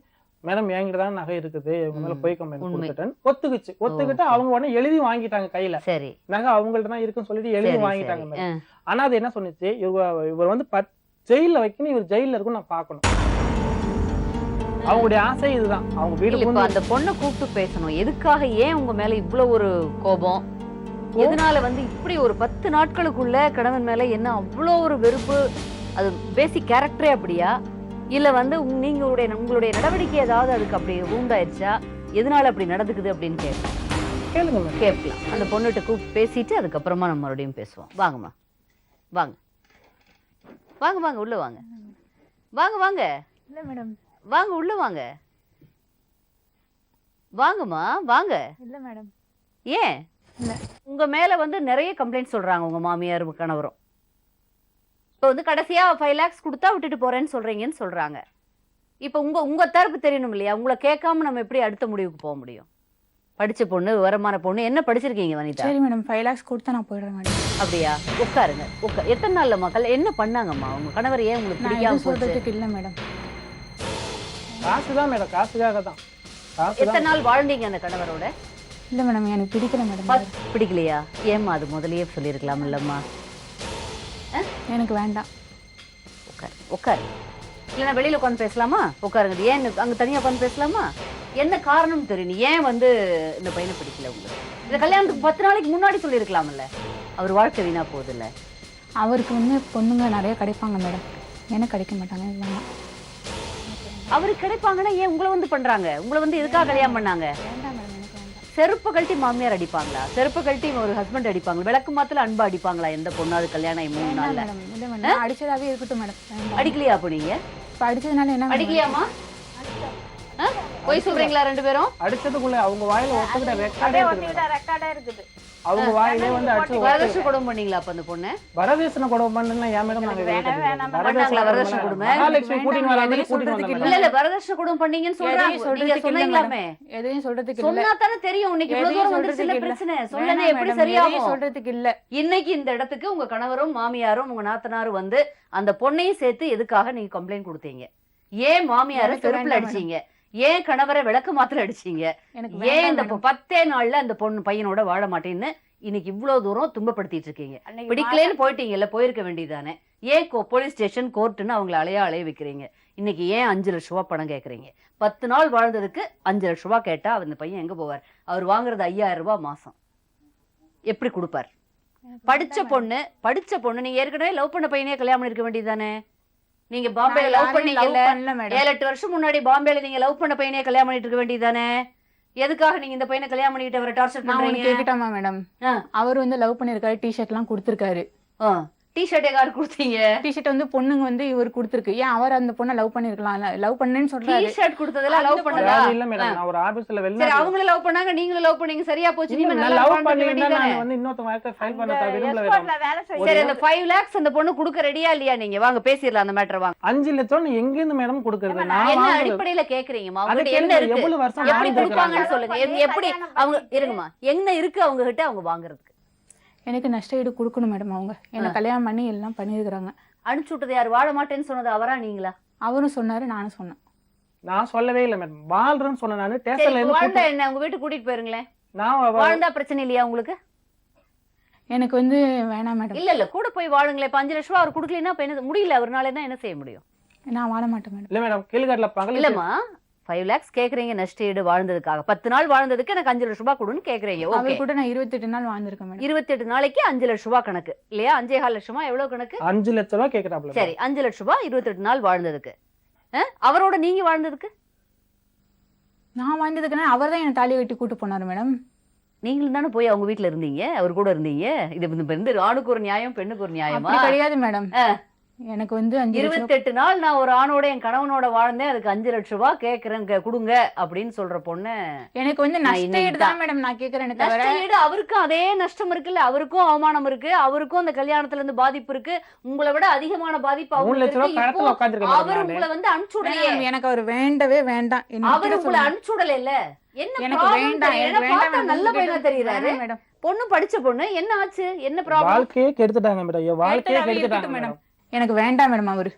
மேடம் என்கிட்ட தான் நகை இருக்குது, இவங்க மேல போய் கம்ப்ளைண்ட் கொடுத்துட்டேன். ஒத்துக்கிட்டு அவங்க உடனே எழுதி வாங்கிட்டாங்க கையில. சரி, நகை அவங்கள்ட்ட தான் இருக்குன்னு சொல்லிட்டு எழுதி சரி, வாங்கிட்டாங்க சரி. மேடம். ஆனா அது என்ன சொன்னிச்சு, இவர் வந்து ஜெயில வைக்கணும், இவர் ஜெயில இருக்கும் நான் பாக்கணும். அவங்களுடைய ஆசை இதுதான். அவங்க வீடு இல்ல, இப்ப அந்த பொண்ணை கூப்பிட்டு பேசணும். எதுக்காக, ஏன் உங்க மேல இவ்வளவு ஒரு கோபம், எதனால வந்து இப்படி ஒரு 10 நாட்களுக்குள்ள கணவன் மேல என்ன அவ்வளோ ஒரு வெறுப்பு? அது பேசிக் கேரக்டரே அப்படியா, இல்ல வந்து உங்களுடைய நடவடிக்கை ஏதாவது அதுக்கு அப்படி உண்டாயிருச்சா, எதனால அப்படி நடந்துக்குது அப்படின்னு கேளுங்க. கேட்கலாம். அந்த பொண்ணுகிட்ட கூப்பிட்டு பேசிட்டு அதுக்கப்புறமா நம்ம மறுபடியும் பேசுவோம். வாங்கம்மா, வாங்க வாங்க வாங்க உள்ள வாங்க. வாங்க வாங்க இல்ல மேடம், வாங்க உள்ள வாங்க. வாங்கம்மா வாங்க. இல்ல மேடம். ஏன் இல்ல. உங்க மேல வந்து நிறைய கம்ப்ளைண்ட் சொல்றாங்க உங்க மாமியார் கணவரும். இப்போ வந்து கடைசியா 5 lakhs கொடுத்தா விட்டுட்டு போறேன்னு சொல்றீங்கன்னு சொல்றாங்க. இப்போ உங்க தரப்பு தெரியணும் இல்லையா? உங்களை கேட்காம நம்ம எப்படி அடுத்த முடிவுக்கு போக முடியும்? படிச்ச பொண்ணு, விவரமான பொண்ணு, என்ன படிச்சிருக்கீங்க வனிதா? சரி மேடம், 5 lakhs கொடுத்தா நான் போயிடுறேன் மேடம். அப்படியா? உட்காருங்க. எத்தனை நாள்ல மக்கள் என்ன பண்ணாங்கம்மா? உங்க கணவர் ஏன் உங்களுக்கு நான் பிடிக்காம எதுவும் போச்சு? சொல்றதுக்கு இல்ல மேடம். காசுதான் மேடம், காசுக்காக தான். எத்தனை நாள் வாழ்ந்தீங்க அந்த கணவரோட? இல்ல மேடம், எனக்கு பிடிக்கல மேடம். பிடிக்கலையா? ஏம்மா அது முதல்லயே சொல்லியிருக்கலாம் இல்லம்மா? எனக்கு வேண்டாம். உட்காரு. இல்லைன்னா வெளியில உட்காந்து பேசலாமா? உட்காருங்க. ஏன் அங்க தனியா உட்காந்து பேசலாமா? என்ன காரணம் தெரியும் ஏன் வந்து இந்த பையனை பிடிக்கல உங்களுக்கு? இந்த கல்யாணத்துக்கு 10 நாளைக்கு முன்னாடி சொல்லியிருக்கலாம்ல, அவர் வாழ்க்கை வீணா போகுதுல்ல. அவருக்கு வந்து பொண்ணுங்க நிறைய கிடைப்பாங்க மேடம், எனக்கு கிடைக்க மாட்டாங்க. இதுதான் அவருக்கு கிடைப்பாங்கன்னா ஏன் உங்களை வந்து பண்றாங்க? உங்களை வந்து எதுக்காக கல்யாணம் பண்ணாங்க? வேண்டாம் மேடம், எனக்கு வேண்டாம். செருப்பு கழட்டி மாமியார் அடிப்பாங்களா? செருப்பு கழட்டி ஒரு ஹஸ்பண்ட் அடிப்பாங்க? விளக்கு மாத்துல அன்பா அடிப்பாங்களா? எந்த பொண்ணாவது கல்யாணம் 3 வேண்டாம் நாள்ல? மேடம், இல்லை மேடம், அடிச்சதாவே இருக்கட்டும் மேடம். வேண்டாம். அடிக்கலையா அப்ப நீங்க? இப்போ அடிச்சதுனால என்ன மேடம்? அடிக்கலையாமா? போய் சொல்றீங்களா 2 பேரும்? அடிச்சதுக்குள்ள அவங்க வாயில ஒத்துக்கிட்ட ரெக்கார்டே அப்படியே இருக்குது ஒட்டிக்கிட்ட ரெக்கார்டே இருக்குது. அவங்க வாயிலே வந்து அடிச்சு வரதட்சணை கொடுமை பண்ணீங்களா அப்ப அந்த பொண்ணு? வரதேசன கொடுமை பண்ணா ஏன் மேடம் நாங்க பண்ணாங்களா வரதட்சணை கொடுமை? மகாலட்சுமி கூட்டிட்டு வராங்க எதையும் சொல்றதுக்கு இல்ல இல்ல வரதட்சணை கொடுமை பண்ணீங்கன்னு சொல்றாங்க. எதையும் நீங்க சொல்றதுக்கு இல்லை சொன்னீங்களாமே. மேடம். எதையும் சொல்றதுக்கு இல்லை. சொன்னா தானே தெரியும். இன்னைக்கு இவ்வளவு எதையும் தூரம் வந்து சில சொல்றதுக்கு பிரச்சனை இல்லை. சொல்லனே வேணாம் எப்படி மேடம், சரியாகும்? எதையும் சொல்றதுக்கு இல்லை. இன்னைக்கு இந்த இடத்துக்கு உங்க கணவரும் மாமியாரும் உங்க நாத்தனாரும் வந்து அந்த பொண்ணையும் சேர்த்து எதுக்காக நீங்க கம்ப்ளைண்ட் கொடுத்தீங்க? ஏன் மாமியார எனக்கு செருப்புல வேண்டாம் அடிச்சீங்க? ஏன் கணவரை விளக்கு மாத்திர அடிச்சீங்க? எனக்கு ஏன் இந்த வேண்டாம் மேடம். 10 நாள்ல அந்த பொண்ணு பையனோட வாழ மாட்டேன்னு இன்னைக்கு இவ்வளவு தூரம் துன்பப்படுத்திட்டு இருக்கீங்க? அன்னைக்கு பிடிக்கலன்னு போயிட்டீங்கல்ல, போயிருக்க வேண்டியதானே? ஏன் போலீஸ் ஸ்டேஷன் கோர்ட்டுன்னு அவங்களை அலைய வைக்கிறீங்க? இன்னைக்கு ஏன் 5 லட்ச ரூபாய் பணம் கேக்குறீங்க? 10 நாள் வாழ்ந்ததுக்கு 5 லட்ச ரூபாய் கேட்டா அந்த பையன் எங்க போவார்? அவர் வாங்குறது 5000 ரூபாய் மாசம், எப்படி கொடுப்பார்? படிச்ச பொண்ணு நீங்க ஏற்கனவே லவ் பண்ண பையனே கல்யாணம் பண்ணிருக்க வேண்டியதானே? நீங்க பாம்பேல நான் லவ் யாரையும் பண்ணீங்கல்ல, love பண்ணல மேடம். 7-8 வருஷம் முன்னாடி பாம்பேல நீங்க லவ் பண்ண பையனே கல்யாணம் பண்ணிட்டு இருக்க வேண்டியதானே? எதுக்காக நீங்க இந்த பையனை கல்யாணம் பண்ணிட்டு அவரை டார்ச்சர் நான் ஒண்ணு பண்றீங்க? கேட்கட்டாமா மேடம்? அவர் வந்து லவ் பண்ணிருக்காரு, டிஷர்ட் எல்லாம் கொடுத்திருக்காரு. டிஷர்ட் யாரு கொடுத்தீங்க? டிஷர்ட் வந்து பொண்ணுங்க வந்து இவர் கொடுத்திருக்கு. ஏன் அவர் அந்த பொண்ணை லவ் பண்ணிருக்கலாம்? லவ் பண்ணேன்னு சொல்றாரு. டிஷர்ட் கொடுத்ததெல்லாம் லவ் பண்ணதா? இல்ல மேடம், நான் ஒரு ஆபீஸ்ல சரி, வெளில அவங்களும் லவ் பண்ணாங்க, நீங்களும் லவ் பண்ணீங்க, சரியா போச்சு. நீங்க நான் நல்லா லவ் வாழ்ந்துக்க பண்ணிருந்தா வேண்டியதானே? நான் வந்து இன்னொருத்த வாழ்க்கை ஃபைல் பண்ண விரும்பல எஸ்போர்ட்ல மேடம். வேலை சரி, செய்ய அந்த 5 lakhs அந்த பொண்ணு கொடுக்க ரெடியா இல்லையா? நீங்க வாங்க பேசிடலாம் அந்த மேட்டர். வாங்க. 5 லட்சம் எங்க இருந்து மேடம் கொடுக்கறது? நான் என்ன வாங்குறது அடிப்படையில கேக்குறீங்கம்மா? அது அவங்ககிட்ட என்ன இருக்கு? எவ்வளவு வருஷம் எப்படி வாழ்ந்து கொடுப்பாங்கன்னு இருக்காங்க? சொல்லுங்க. எப்படி அவங்க இருங்கம்மா, என்ன இருக்கு அவங்க கிட்ட அவங்க வாங்குறதுக்கு? எனக்கு நஷ்ட ஈடு கொடுக்கணும் மேடம். அவங்க என்ன கல்யாணம் பண்ணி எல்லாம் பண்ணிருக்கிறாங்க. அனுப்பிச்சு விட்டது யாரு? வாழ மாட்டேன்னு சொன்னது அவரா நீங்களா? அவரும் சொன்னாரு, நானும் சொன்னேன். நான் சொல்லவே இல்ல மேடம், வாழ்றேன்னு சொன்ன நானு. சரி, ஸ்டேஷன்ல இருந்து வாழ்ந்தா என்ன, உங்க வீட்டுக்கு கூட்டிட்டு போயிருங்களேன். நான் வாழ்ந்தா பிரச்சனை இல்லையா உங்களுக்கு? எனக்கு வந்து வேணாம் மேடம், இல்ல கூட போய் வாழுங்களேன். இப்ப 5 லட்சம் ரூபாய் அவர் கொடுக்கலன்னா இப்ப என்ன முடியல, அவர்னால என்ன செய்ய முடியும்? நான் வாழ மாட்டேன் மேடம். இல்ல மேடம், கீழ்காட்டுல பகல் இல்லம்மா, 5 lakhs கேக்குறீங்க நஷ்ட ஈடு வாழ்ந்ததுக்காக. 10 நாள் வாழ்ந்ததுக்கு எனக்கு 5 லட்சம் ரூபாய் கொடுன்னு கேக்குறீங்க. ஓகே, அவர் கூட நான் 28 நாள் வாழ்ந்திருக்கேன் மேடம். 28 நாளைக்கு 5 லட்சம் ரூபாய் கணக்கு இல்லையா? 5.5 லட்சமா எவ்வளவு கணக்கு? 5 லட்சம் ரூபாய் கேக்குறாப்ல. சரி, 5 லட்சம் ரூபாய் 28 நாள் வாழ்ந்ததுக்கு. அவரோட நீங்க வாழ்ந்ததுக்கு? நான் வாழ்ந்ததுக்குன்னா அவர் தான் என்ன தாலி கட்டி கூட்டு போனாரு மேடம். நீங்களும் தானே போய் அவங்க வீட்டுல இருந்தீங்க, அவர் கூட இருந்தீங்க. இது ஆணுக்கு ஒரு நியாயம் பெண்ணுக்கு ஒரு நியாயமா? அப்படி கிடையாது மேடம். எனக்கு வந்து 5 லட்சம் 28 நாள் நான் ஒரு ஆணோட என் கணவனோட வாழ்ந்தேன், அதுக்கு 5 லட்சம் ரூபாய் கேக்குறேன் கொடுங்க அப்படின்னு சொல்ற பொண்ணு. எனக்கு வந்து நஷ்ட ஈடு தான் மேடம் நான் கேக்குறேன். தவிர நஷ்ட ஈடு அவருக்கும் அதே நஷ்டம் இருக்குல்ல, அவருக்கும் அவமானம் இருக்கு, அவருக்கும் அந்த கல்யாணத்துல இருந்து பாதிப்பு இருக்கு. உங்களை விட அதிகமான பாதிப்பு 3 அவருக்கு லட்சம் ரூபாய் இருக்கு. பணத்துல இப்போ உட்கார்ந்திருக்கேன் அவர் மேடம். உங்களை வந்து அனுப்பிச்சுடலையே. மேடம், எனக்கு அவர் வேண்டவே வேண்டாம். அவர் உங்களை அனுப்பிச்சுடல இல்ல. என்ன எனக்கு problem வேண்டாம், தெரியல. எனக்கு பார்த்தா வேண்டாம் நல்ல பையனா தெரியுறாரு. மேடம். பொண்ணு படிச்ச பொண்ணு, என்ன ஆச்சு? என்ன ப்ராப்ளம்? வாழ்க்கையே கெடுத்துட்டாங்க மேடம், என் வாழ்க்கையே கேட்டதாவே கெடுத்துட்டாங்க இருக்கட்டும் மேடம். எனக்கு வேண்டாம் மேடம் அவரு.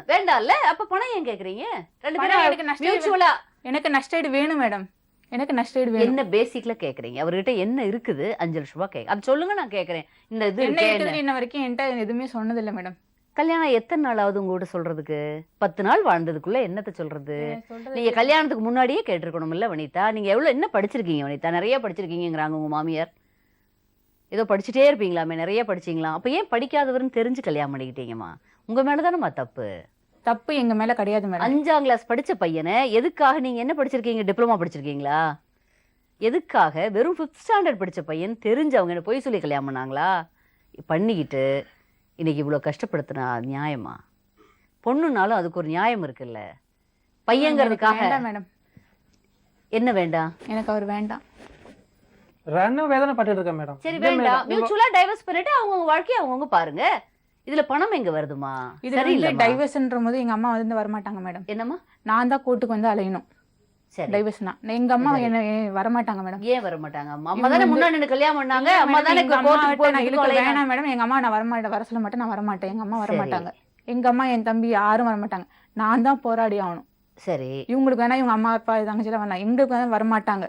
வேண்டாம்ல, அப்ப பணம் ஏன் கேக்குறீங்க? 2 பணம் எனக்கு பேரும் நஷ்ட ஈடு மியூச்சுவலா எனக்கு நஷ்ட ஈடு வேணும் மேடம். எனக்கு நஷ்ட ஈடு வேணும். என்ன பேசிக்ல கேக்குறீங்க? அவர்கிட்ட என்ன இருக்குது? 5 லட்சம் ரூபாய் கேக்கு, அது சொல்லுங்க, நான் கேக்குறேன். இந்த இது என்ன இருக்கே, இருக்குது இன்ன வரைக்கும் என்கிட்ட எதுவுமே சொன்னதில்லை மேடம். கல்யாணம் எத்தனை நாள் ஆகுது உங்ககிட்ட சொல்றதுக்கு? 10 நாள் வாழ்ந்ததுக்குள்ள என்னத்த சொல்றது? நீங்க கல்யாணத்துக்கு முன்னாடியே கேட்டிருக்கணும் இல்ல வனிதா? நீங்க என்ன படிச்சிருக்கீங்க வனிதா? நிறைய படிச்சிருக்கீங்கிறாங்க உங்க மாமியார். ஏதோ படிச்சுட்டே இருப்பீங்களாமே, நிறைய படிச்சீங்களா? அப்ப ஏன் படிக்காதவர்னு தெரிஞ்சு கல்யாணம் பண்ணிக்கிட்டீங்கம்மா? உங்க மேலதானம்மா தப்பு. தப்பு எங்க மேல கிடையாது மேடம். 5ஆம் கிளாஸ் படிச்ச பையனை எதுக்காக? நீங்க என்ன படிச்சிருக்கீங்க? டிப்ளமா படிச்சிருக்கீங்களா? எதுக்காக வெறும் 5th ஸ்டாண்டர்ட் படிச்ச பையன் தெரிஞ்சவங்க என்ன பொய் சொல்லி கல்யாணம் பண்ணாங்களா? பண்ணிக்கிட்டு இன்னைக்கு இவ்வளவு கஷ்டப்படுத்தினா நியாயமா? பொண்ணுனாலும் அதுக்கு ஒரு நியாயம் இருக்குல்ல. பையங்கிறதுக்காக வேண்டாம் மேடம். என்ன வேண்டாம்? எனக்கு அவர் வேண்டாம். ரன்னும் வேதனை பட்டுட்டு இருக்கேன் மேடம். சரி, வேண்டாம். மியூச்சுவலா டைவர்ஸ் பண்ணிட்டு அவங்க வாழ்க்கைய அவங்கவங்க பாருங்க. இதுல பணம் எங்க வருதுமா? இது வந்து டைவர்ஸ்ன்ற போது எங்க அம்மா வந்து வரமாட்டாங்க மேடம். என்னம்மா? நான் தான் கோர்ட்டுக்கு வந்து அலையணும். சரி, டைவர்ஸ்னா எங்க அம்மா என்ன வரமாட்டாங்க மேடம். ஏன் வர மாட்டாங்க? அம்மா தானே முன்னாடி நின்னு கல்யாணம் பண்ணாங்க. அம்மா தானே கோர்ட்டுக்கு போய் வேணாம் மேடம். எங்க அம்மா நான் வரமாட்டேன், வர சொல்ல மாட்டேன், நான் வரமாட்டேன். எங்க அம்மா வரமாட்டாங்க. எங்க அம்மா என் தம்பி யாரும் வரமாட்டாங்க. நான் தான் போராடி ஆகணும். சரி, இவங்களுக்கு வேணா இவங்க அம்மா அப்பா தங்கச்சிலாம் வரலாம், எங்களுக்கு வந்து வரமாட்டாங்க.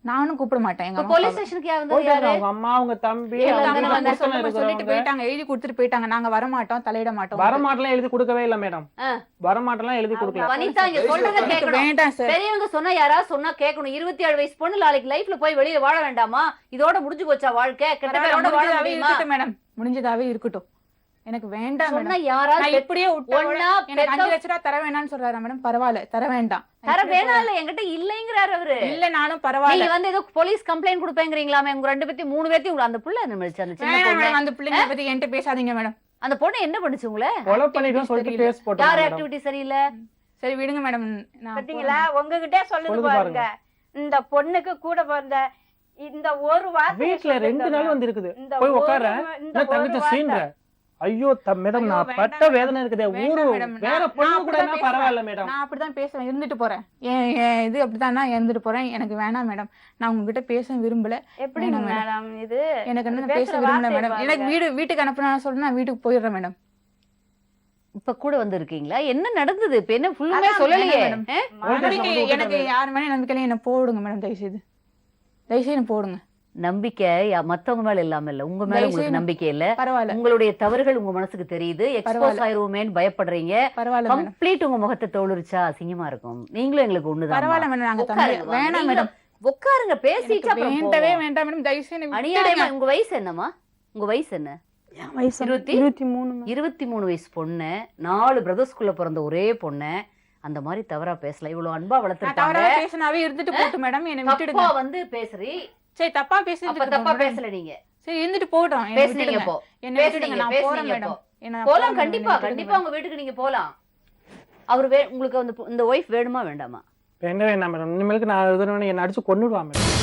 நானும் கூப்பிட மாட்டேன் எங்க இப்ப அம்மா போலீஸ் அப்பாவை. ஸ்டேஷனுக்கு யார் வந்தது? போயிட்டாங்க யாரு? அவங்க அம்மா அவங்க தம்பி ஏன் அவங்க வந்தாங்க? அம்மா வந்தா பக்கத்துல சொல்லிட்டு இருக்கிறவங்க. போயிட்டாங்க, எழுதி கொடுத்துட்டு போயிட்டாங்க. நாங்க வரமாட்டோம், தலையிட மாட்டோம். வரமாட்டெல்லாம் எழுதி கொடுக்கவே இல்ல மேடம். ஆ. வரமாட்டெல்லாம் எழுதி கொடுக்கல. வனிதா இங்க சொல்றத எனக்கு கேட்கணும். வேண்டாம் சார். பெரியவங்க சொன்னா யாராவது சொன்னா கேட்கணும். 27 வயசு பொண்ணு நாளைக்கு லைஃப்ல போய் வெளியில வாழ வேண்டாமா? இதோட முடிஞ்சு போச்சா வாழ்க்கை? கெட்ட பேரோட வாழ முடிஞ்சதாவே முடியுமா? இருக்கட்டும் மேடம், முடிஞ்சதாவே இருக்கட்டும். எனக்கு வேண்டாம் சொன்னா மேடம். யாராவது நான் இப்படியே விட்டா கூட ஒண்ணா எனக்கு 5 லட்சம் ரூபாய் தர வேணாம்னு சொல்றாரு மேடம். பரவாயில்ல, தர வேண்டாம். தர வேணாம் இல்ல, என்கிட்ட இல்லைங்கிறாரு அவரு. இல்ல நானும் பரவாயில்ல. நீங்க வந்து ஏதோ போலீஸ் கம்ப்ளைண்ட் கொடுப்பேங்கிறீங்களாமே. உங்க 2 பேத்தையும் 3 பேத்தையும் அந்த புள்ள என்ன முடிச்சு? அந்த சின்ன வேணாம் பொண்ணு, மேடம், அந்த பிள்ளைங்க பத்தி என்கிட்ட பேசாதீங்க மேடம். அந்த பொண்ணு என்ன பண்ணுச்சு உங்களை? கொலை பண்ணிட்டு சொல்லிட்டு தெரியல. கேஸ் போட்டாங்க யார் மேடம். ஆக்டிவிட்டி சரியில்லை? சரி விடுங்க மேடம். நான் பாத்தீங்களா உங்ககிட்ட சொல்லுது சொல்லுது பாருங்க. இந்த பொண்ணுக்கு கூட பிறந்த இந்த ஒரு வார்த்தை வீட்டுல 2 நாள் வந்து இருக்குது. போய் உட்கார தங்கச்சி சீன்ற. ஐயோ மேடம், நான் ஐயோ, பட்ட வேண்டாம் வேதனை இருக்குது. ஊரு வேண்டாம் மேடம். வேற நான் பொண்ணு கூட அப்படிதான் என்ன பேசுவேன். பரவாயில்ல மேடம். நான் அப்படிதான் பேசுவேன், இருந்துட்டு போறேன். என் இது அப்படிதான், நான் இருந்துட்டு போறேன். எனக்கு வேணாம் மேடம். நான் உங்ககிட்ட பேச விரும்பல. எப்படி வேணாம் மேடம் இது எனக்கு என்ன பேசுற பேச விரும்பல வார்த்தையை மேடம். எனக்கு பாருங்க. வீட்டுக்கு அனுப்புனா சொல்றேன், நான் வீட்டுக்கு போயிடுறேன் மேடம். இப்ப கூட வந்து இருக்கீங்களா? என்ன நடந்தது? இப்ப என்ன ஃபுல்லுமே அதான் சொல்லலையே. மேடம். நம்பிக்கை எனக்கு யார் மேலே நம்பிக்கையில என்ன போடுங்க மேடம், தயவுசெய்து என்ன போடுங்க. நம்பிக்கை மத்தவங்க மேல இல்லாம இல்ல, உங்க மேல உங்களுக்கு தயவுசெய்து நம்பிக்கை இல்ல. பரவாயில்ல, உங்களுடைய தவறுகள் உங்க மனசுக்கு தெரியுது. எக்ஸ்போஸ் பரவாயில்ல. ஆயிருவோமேன்னு பயப்படுறீங்க. பரவாயில்ல மேடம். கம்ப்ளீட் உங்க முகத்தை தோலுரிச்சா அசிங்கமா இருக்கும். நீங்களும் எங்களுக்கு ஒண்ணுதான். பரவாயில்ல மேடம், நாங்க தம்பி வேணாம் மேடம். உட்காருங்க, பேசிட்டு எனக்கு அப்புறம் வேண்டவே போவோம். வேண்டாம் மேடம், தயவுசெய்து என்னை அநியாயமா. விட்டுடுங்க. உங்க வயசு என்னம்மா? உங்க வயசு என்ன? வயசு 23. 23 வயசு பொண்ணு, 4 பிரதர்ஸ்குள்ள பிறந்த ஒரே பொண்ணு. அந்த மாதிரி தவறா பேசல. இவ்வளவு அன்பா நான் வளர்த்துருக்காங்க. தவறா பேசினாவே இருந்துட்டு போட்டு மேடம், என்னை விட்டுடுங்க. தப்பா வந்து பேசுறீ. சரி தப்பா அப்ப பேசிட்டு தப்பா பேசல நீங்க. சரி இருந்துட்டு போட்டோம். என்னை பேசுனீங்க விட்டுடுங்க. இப்போ. என்னை விட்டுடுங்க, நான் போறேன் பேசுனீங்க மேடம். இப்போ. என்ன போலாம், போறேன் கண்டிப்பா மேடம், கண்டிப்பா உங்க வீட்டுக்கு நீங்க போலாம். அவரு உங்களுக்கு வந்து இந்த ஒய்ஃப் வேணுமா வேண்டாமா? என்ன வேணாம் மேடம். இனிமேலுக்கு நான் என்ன அடிச்சு கொன்னுடுவான் மேடம்.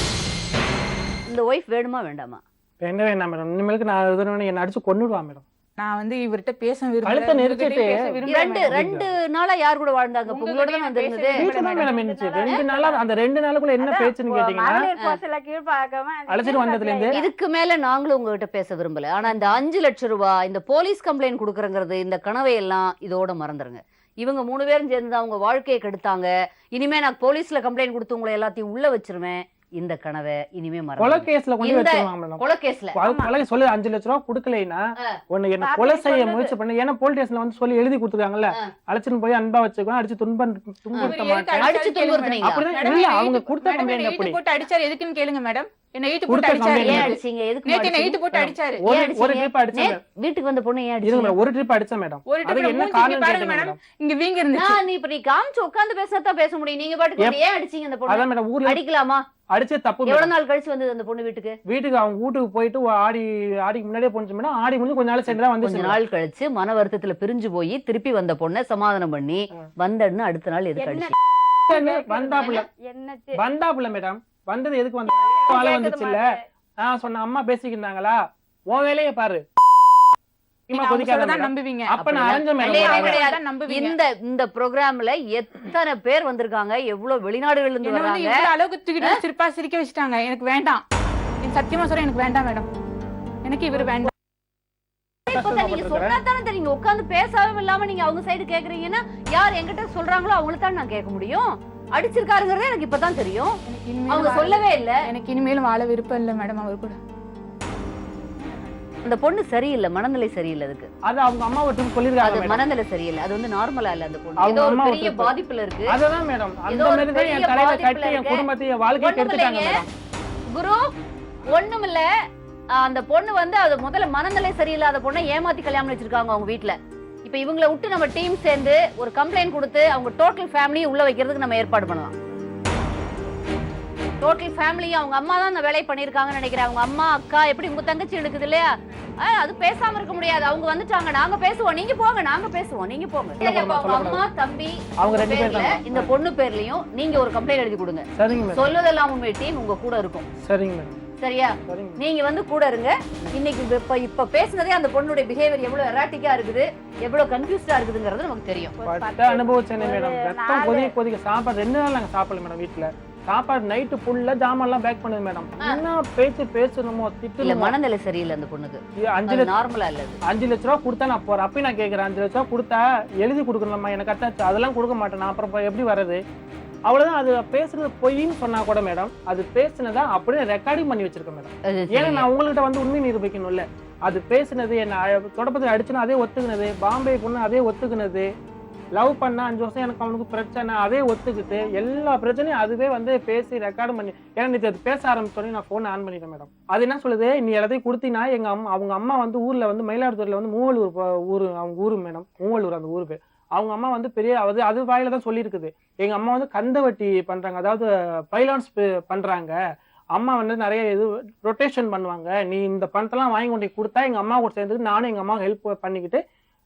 இந்த ஒய்ஃப் வேணுமா வேண்டாமா? என்ன வேணாம் மேடம். இனிமேலுக்கு நான் என்ன அடிச்சு கொன்னுடுவான் மேடம். நான் வந்து இவர்கிட்ட பேச விரும்பல. கழுத்தை நெரிச்சிட்டு உங்ககிட்டயும் பேச விரும்பல மேடம். 2 நாளா யார் கூட வாழ்ந்தாங்க? இப்ப உங்களோட தான் வந்திருந்தது. வீட்டுல தான் மேடம் இருந்துச்சு. 2 நாளா அந்த 2 நாளுக்குள்ள என்ன பேச்சுன்னு கேட்டீங்கன்னா மகளிர் போஸ்ட்ல கீழ் பார்க்காம அழைச்சிட்டு வந்ததுல இருந்து இதுக்கு மேல நாங்களும் உங்ககிட்ட பேச விரும்பல. ஆனா இந்த 5 லட்சம் ரூபாய் இந்த போலீஸ் கம்ப்ளைண்ட் கொடுக்கறங்கிறது, இந்த கனவை எல்லாம் இதோட மறந்துருங்க. இவங்க 3 பேரும் சேர்ந்து அவங்க வாழ்க்கையை கெடுத்தாங்க. இனிமே நான் போலீஸ்ல கம்ப்ளைண்ட் கொடுத்து உங்களை எல்லாத்தையும் உள்ள வச்சிருவேன். இந்த கனவை இனிமே கொலை மறந்து கேஸ்ல கொண்டு இந்த வச்சிருவாங்க மேடம். கொலை கேஸ்ல கொலை சொல்லி 5 லட்சம் ரூபாய் கொடுக்கலைன்னா ஒண்ணு என்ன கொலை செய்ய முயற்சி பண்ணி, ஏன்னா போலீஸ் ஸ்டேஷன்ல வந்து சொல்லி எழுதி கொடுத்துருக்காங்கல்ல, அழைச்சிட்டு போய் அன்பா வச்சுக்கோ, அடிச்சு துன்புறுத்த இவர் மாட்டேன். எதுக்கு அடிச்சு துன்புறுத்துனீங்களா? அப்படிதான் மேடம், இல்ல, என்னை அவங்க இழுத்து- கொடுத்த மேடம், என்னை கம்ப்ளைண்ட் இழுத்து அப்படி போட்டு அடிச்சாரு, எதுக்குன்னு கேளுங்க மேடம். என்னை இழுத்து போட்டு கொடுத்த அடிச்சாரு. complaint ஏன் மேடம். அடிச்சீங்க? எதுக்கு நேத்து என்னை அடிச்சீங்க? இழுத்து போட்டு அடிச்சாரு. ஒரு ட்ரிப் அடிச்சேன். வீட்டுக்கு வந்த பொண்ணு ஏன் இருங்க அடிச்சீங்க? மேடம், ஒரு ட்ரிப் அடிச்சேன் மேடம். ஒரு அதுக்கு ட்ரிப்ல என்ன மூஞ்சிக்கு காரணம் பாருங்க கேட்டீங்க மேடம், மேடம். இங்க வீங்க இருந்துச்சு. நான் இப்ப நீ காமிச்சு உட்கார்ந்து பேசினா தான் பேச முடியும். நீங்க பாட்டுக்கு வந்து ஏன் அடிச்சீங்க அந்த பொண்ணு? அதான் மேடம், ஊர்ல அடிக்கலாமா? அடிச்சே தப்பு எவ்வளவு மேடம். நாள் கழிச்சு வந்தது அந்த பொண்ணு வீட்டுக்கு? வீட்டுக்கு அவங்க வீட்டுக்கு போயிட்டு ஆடிக்கு முன்னாடியே போனுச்சு மேடம். ஆடி முடிஞ்சு கொஞ்ச நாள் சேர்ந்து தான் கொஞ்ச வந்துச்சு. நாள் கழிச்சு மன வருத்தத்துல பிரிஞ்சு போய் திருப்பி வந்த பொண்ணை சமாதானம் பண்ணி வந்தன்னு அடுத்த நாள் எதுக்கு அடிச்சு? வந்தாப்புல என்னச்சு வந்தாப்புல மேடம். வந்தது எதுக்கு வந்து வேலை வந்துச்சு இல்ல. நான் சொன்ன அம்மா பேசிக்கிட்டாங்களா, உன் வேலையை பாரு. நீங்க இம்மா அவங்க கொதிக்காத சொல்லதான் மேடம். நம்புவீங்க. அப்ப நான் அரைஞ்ச இல்லையே, மேடம். அவங்க கிடையாது, நம்புவீங்க. இந்த ப்ரோக்ராம்ல எத்தனை பேர் வந்திருக்காங்க, எவ்வளவு வெளிநாடுகள்ல இருந்து என்ன வந்து வர்றாங்க. இவ்வளவு அளவுக்கு தூக்கிட்டு சிரிப்பா சிரிக்க வச்சுட்டாங்க. எனக்கு வேண்டாம். எனக்கு சத்தியமா சொல்றேன், எனக்கு வேண்டாம் மேடம். எனக்கு இவர் வேண்டாம். இப்பதான் நீங்க சொன்னா தானே தெரியும். உட்கார்ந்து பேசாம இல்லாம நீங்க அவங்க சைடு கேக்குறீங்கன்னா, யார் என்கிட்ட சொல்றாங்களோ அவங்கள தான் நான் கேட்க முடியும். அடிச்சிருக்காருங்கிறதே எனக்கு இப்பதான் தெரியும். எனக்கு இனிமேல் அவங்க சொல்லவே இல்ல. எனக்கு இனிமேலும் வாழ விருப்பம் இல்ல மேடம் அவர் கூட. அந்த பொண்ணு சரியில்லை, மனநிலை சரியில்லை. அதுக்கு அது அவங்க அம்மா விட்டு சொல்லிருக்காங்க அது மேடம். மனநிலை சரியில்லை. அது வந்து நார்மலா இல்ல. அந்த பொண்ணு அவங்க ஏதோ ஒரு அம்மா பெரிய விட்டு பாதிப்புல இருக்கு. அதுதான் மேடம். அந்த ஏதோ ஒரு மாதிரி தான் என் பெரிய தலையில பாதிப்புல கட்டி என் இருக்கு. குடும்பத்தையும் என் வாழ்க்கையை கெடுத்துட்டாங்க ஒண்ணுமில்லைங்க. மேடம். குரு ஒண்ணுமில்ல. அந்த பொண்ணு வந்து அது முதல்ல மனநிலை சரியில்லாத பொண்ணை ஏமாத்தி கல்யாணம் வச்சிருக்காங்க அவங்க வீட்டுல. இப்ப இவங்களை விட்டு நம்ம டீம் சேர்ந்து ஒரு கம்ப்ளைண்ட் கொடுத்து அவங்க டோட்டல் ஃபேமிலியை உள்ள வைக்கிறதுக்கு நம்ம ஏற்பாடு பண்ணலாம். டோட்டல் ஃபேமிலி அவங்க அம்மா தான் அந்த வேலையை பண்ணிருக்காங்கன்னு நினைக்கிறேன். அவங்க அம்மா அக்கா எப்படி உங்க தங்கச்சி எடுக்குது இல்லையா, அது பேசாம இருக்க முடியாது. அவங்க வந்துட்டாங்க, நாங்க பேசுவோம், நீங்க போங்க, நாங்க பேசுவோம், நீங்க போங்க. அவங்க அம்மா தம்பி அவங்க 2 பேர் பேர்ல தான். இந்த பொண்ணு பேர்லயும் நீங்க ஒரு கம்ப்ளைண்ட் எழுதி கொடுங்க. சரிங்க மேடம். சொல்லுதெல்லாம் உண்மை டீம் உங்க கூட இருக்கும். சரிங்க மேடம். சரியா? சரிங்க. நீங்க வந்து கூட இருங்க. இன்னைக்கு இப்ப பேசுனதே அந்த பொண்ணுடைய பிஹேவியர் எவ்வளவு எராட்டிக்கா இருக்குது, எவ்வளவு கன்ஃபியூஸ்டா இருக்குதுங்கிறது நமக்கு தெரியும். பட்ட அனுபவிச்சேன் மேடம். ரத்தம் கொதிக்க சாப்பாடு 2 நாள் நாங்க சாப்பிடல மேடம். வீட்டுல சாப்பாடு நைட்டு ஃபுல்லா ஜாமான் எல்லாம் பேக் பண்ணுது மேடம். என்ன பேச்சு பேசணுமோ இல்ல திட்டணுமோ. மனநிலை சரியில்லை அந்த பொண்ணுக்கு. 5 லட்சம் நார்மலா இல்ல. 5 லட்ச ரூபா கொடுத்தா நான் போறேன். அப்பயும் நான் கேட்கறேன், 5 லட்சம் ரூபா கொடுத்தா எழுதி கொடுக்கணும்மா, எனக்கு அட்டாச்சு அதெல்லாம் கொடுக்க மாட்டேன் நான். அப்புறம் எப்படி வர்றது? அவ்வளவுதான். அது பேசுறது பொய்ன்னு சொன்னா கூட மேடம், அது பேசுனதா அப்படியே ரெக்கார்டிங் பண்ணி வச்சிருக்கேன் மேடம். ஏன்னா நான் உங்கள்கிட்ட வந்து உண்மை நிரூபிக்கணும்ல. அது பேசுனது, என்ன தொடப்பத்தில் அடிச்சுன்னா அதே ஒத்துக்குனது, பாம்பே பொண்ணு அதே ஒத்துக்குனது, லவ் பண்ணா 5 வருஷம் எனக்கு அவனுக்கு பிரச்சனை அதே ஒத்துக்கிட்டு, எல்லா பிரச்சனையும் அதுவே வந்து பேசி ரெக்கார்டு பண்ணி, ஏன்னா நேற்று அது பேச ஆரம்பிச்சோடனே நான் ஃபோன் ஆன் பண்ணிட்டேன் மேடம். அது என்ன சொல்லுது, நீ எல்லாத்தையும் கொடுத்தீங்கன்னா அவங்க அம்மா வந்து ஊர்ல வந்து மயிலாடுதுறையில வந்து மூவலூர் ஊர், அவங்க ஊரு மேடம், மூவலூர் அந்த ஊரு பேர். அவங்க அம்மா வந்து பெரிய அது வாயில தான் சொல்லியிருக்குது, எங்க அம்மா வந்து கந்தவட்டி பண்றாங்க, அதாவது பைலான்ஸ் பண்றாங்க, அம்மா வந்து நிறைய இது ரொட்டேஷன் பண்ணுவாங்க, நீ இந்த பணத்தெல்லாம் வாங்கி கொண்டு கொடுத்தா எங்க அம்மா கூட சேர்ந்துட்டு நானும் எங்க அம்மாவுக்கு ஹெல்ப் பண்ணிக்கிட்டு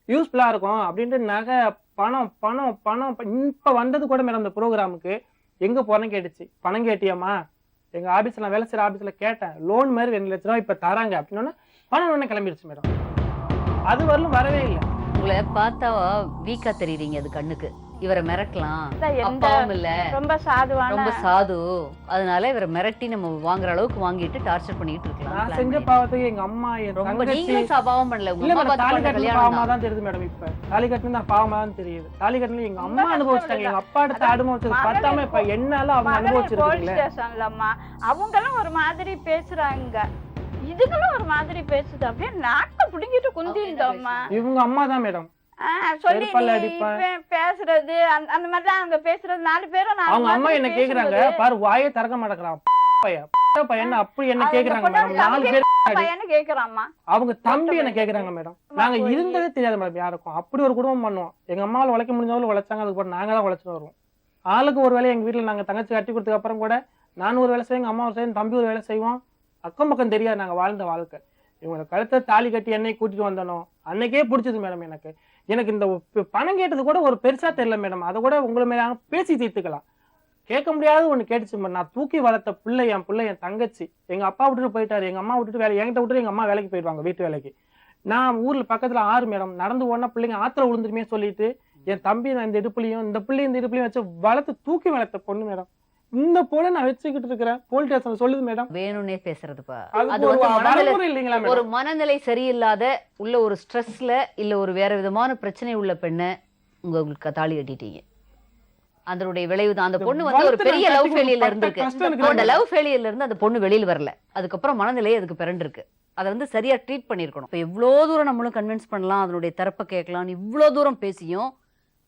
யூஸ்ஃபுல்லா இருக்கும் அப்படின்ட்டு நகை பணம் பணம் பணம். இப்ப வந்தது கூட மேடம் இந்த ப்ரோக்ராமுக்கு எங்க போறேன்னு கேட்டுச்சு, பணம் கேட்டியம்மா, எங்க ஆபீஸ்ல நான் வேலை செய்யற ஆபீஸ்ல கேட்டேன், லோன் மாதிரி 2 லட்ச ரூபா இப்ப தராங்க அப்படின்னு பணம் உடனே கிளம்பிடுச்சு மேடம். அது வரலும் வரவே இல்லை. உங்களை பார்த்தா வீக்கா தெரியுறீங்க, அது கண்ணுக்கு. இவரை மிரட்டலாம், எந்த அப்பாவும் இல்ல, ரொம்ப சாதுவான ரொம்ப சாது, அதனால இவரை மிரட்டி நம்ம வாங்குற அளவுக்கு வாங்கிட்டு டார்ச்சர் பண்ணிட்டு நான் இருக்கலாம். செஞ்ச பாவத்துக்கு எங்க அம்மா என் ரொம்ப தங்கச்சி நீங்களும் பாவம் பண்ணல, உங்க இல்ல அம்மா மேடம், தாலி பார்த்து கட்டின கல்யாணம் பாவமா தான். தான் தெரியுது மேடம். இப்ப தாலி கட்டின பாவமா தான் தெரியுது. தாலி கட்டின எங்க அம்மா அனுபவிச்சிட்டாங்க, எங்க அப்பா எடுத்து அனுபவிச்சது பார்த்தாம இப்ப என்னால அவங்க போலீஸ் அனுபவிச்சிருக்கீங்களே. ஸ்டேஷன்லம்மா அவங்களும் ஒரு மாதிரி பேசுறாங்க, இதுகளும் ஒரு மாதிரி பேசுது, அப்படியே நாக்க பிடிங்கிட்டு குந்திட்டோம்மா. இவங்க அம்மா தான் மேடம் சொல்லி செருப்பால நீ அடிப்பேன். பேசுறது அந்த மாதிரிதான் அவங்க பேசுறது, 4 பேரும் அவங்க அம்மா என்ன கேக்குறாங்க பாரு, வாயே திறக்க மாட்டேங்கிறான் பையன் அப்படி என்ன கேக்குறாங்க மேடம். 4 பேர் பையனு கேக்குறாம்மா, அவங்க தம்பி என்ன கேக்குறாங்க மேடம். நாங்க இருந்ததே தெரியாது மேடம் யாருக்கும். அப்படி ஒரு குடும்பம் பண்ணுவோம். எங்க அம்மாவில் உழைக்க முடிஞ்சவங்களும் உழைச்சாங்க, அதுக்கப்புறம் நாங்க தான் உழைச்சிட்டு வருவோம். ஆளுக்கு ஒரு வேலை. எங்க வீட்டுல நாங்க தங்கச்சி கட்டி கொடுத்ததுக்கு அப்புறம் கூட நான் ஒரு வேலை செய்வோம், எங்க அம்மா ஒரு செய்வோம், தம்பி ஒரு வேலை செய்வோம். அக்கம் பக்கம் தெரியாது நாங்க வாழ்ந்த வாழ்க்கை. இவங்களை கழுத்தை தாலி கட்டி என்னை கூட்டிட்டு வந்தனோ அன்னைக்கே பிடிச்சது மேடம். எனக்கு இந்த பணம் கேட்டது கூட ஒரு பெருசா தெரியல மேடம். அதை கூட உங்களை மேல பேசி தீர்த்துக்கலாம். கேட்க முடியாத ஒண்ணு கேட்டுச்சு மேடம். நான் தூக்கி வளர்த்த பிள்ளை என் தங்கச்சி. எங்க அப்பா விட்டுட்டு போயிட்டாரு, எங்க அம்மா விட்டுட்டு என்கிட்ட விட்டுட்டு எங்க அம்மா வேலைக்கு போயிடுவாங்க, வீட்டு வேலைக்கு. நான் ஊர்ல பக்கத்துல 6 மேடம், நடந்து ஓடனா பிள்ளைங்க ஆத்துல விழுந்துருமே சொல்லிட்டு என் தம்பி நான் இந்த இடுப்புலையும் இந்த பிள்ளையும் வச்சு தூக்கி வளர்த்த பொண்ணு மேடம். இந்த போல நான் வச்சுக்கிட்டு இருக்கிறேன். போலீஸ் ஸ்டேஷன் சொல்லுது மேடம், வேணும்னே பேசுறதுப்பா. அது அது ஒரு வந்து வரமுறை இல்லைங்களா ஒரு மேடம்? மனநிலை சரியில்லாத உள்ள ஒரு ஸ்ட்ரெஸ்ல இல்ல ஒரு வேற விதமான பிரச்சனை உள்ள பெண்ணை உங்களுக்கு தாலி கட்டிட்டீங்க. அதனுடைய விளைவு தான். அந்த பொண்ணு வந்து ஒரு பெரிய லவ் ஃபெயிலியர்ல இருந்திருக்கு. அந்த லவ் ஃபெயிலியர்ல இருந்து அந்த பொண்ணு வெளியில வரல. அதுக்கப்புறம் மனநிலை அதுக்கு பிறண்டு இருக்கு. அதை வந்து சரியா ட்ரீட் பண்ணிருக்கணும். இப்ப எவ்வளவு தூரம் நம்மளும் கன்வின்ஸ் பண்ணலாம், அதனுடைய தரப்பை கேட்கலாம், இவ்வளவு தூரம் பேசியும்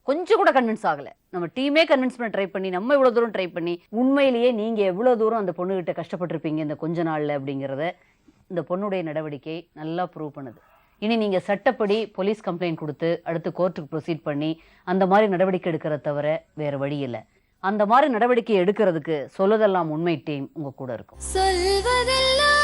கொஞ்சம் கூட கன்வின்ஸ் ஆகல. நம்ம டீமே கன்வின்ஸ் பண்ண ட்ரை பண்ணி, நம்ம இவ்வளவு தூரம் ட்ரை பண்ணி, உண்மையிலேயே நீங்க எவ்வளவு தூரம் அந்த பொண்ணுகிட்ட கஷ்டப்பட்டிருப்பீங்க இந்த கொஞ்ச நாள்ல அப்படிங்கறத இந்த பொண்ணுடைய நடவடிக்கை நல்லா ப்ரூவ் பண்ணுது. இனி நீங்க சட்டப்படி போலீஸ் கம்ப்ளைண்ட் கொடுத்து அடுத்து கோர்ட்டுக்கு ப்ரொசீட் பண்ணி அந்த மாதிரி நடவடிக்கை எடுக்கிறத தவிர வேற வழி இல்லை. அந்த மாதிரி நடவடிக்கை எடுக்கிறதுக்கு சொல்லுதெல்லாம் உண்மை டீம் உங்க கூட இருக்கும். சொல்வதெல்லாம்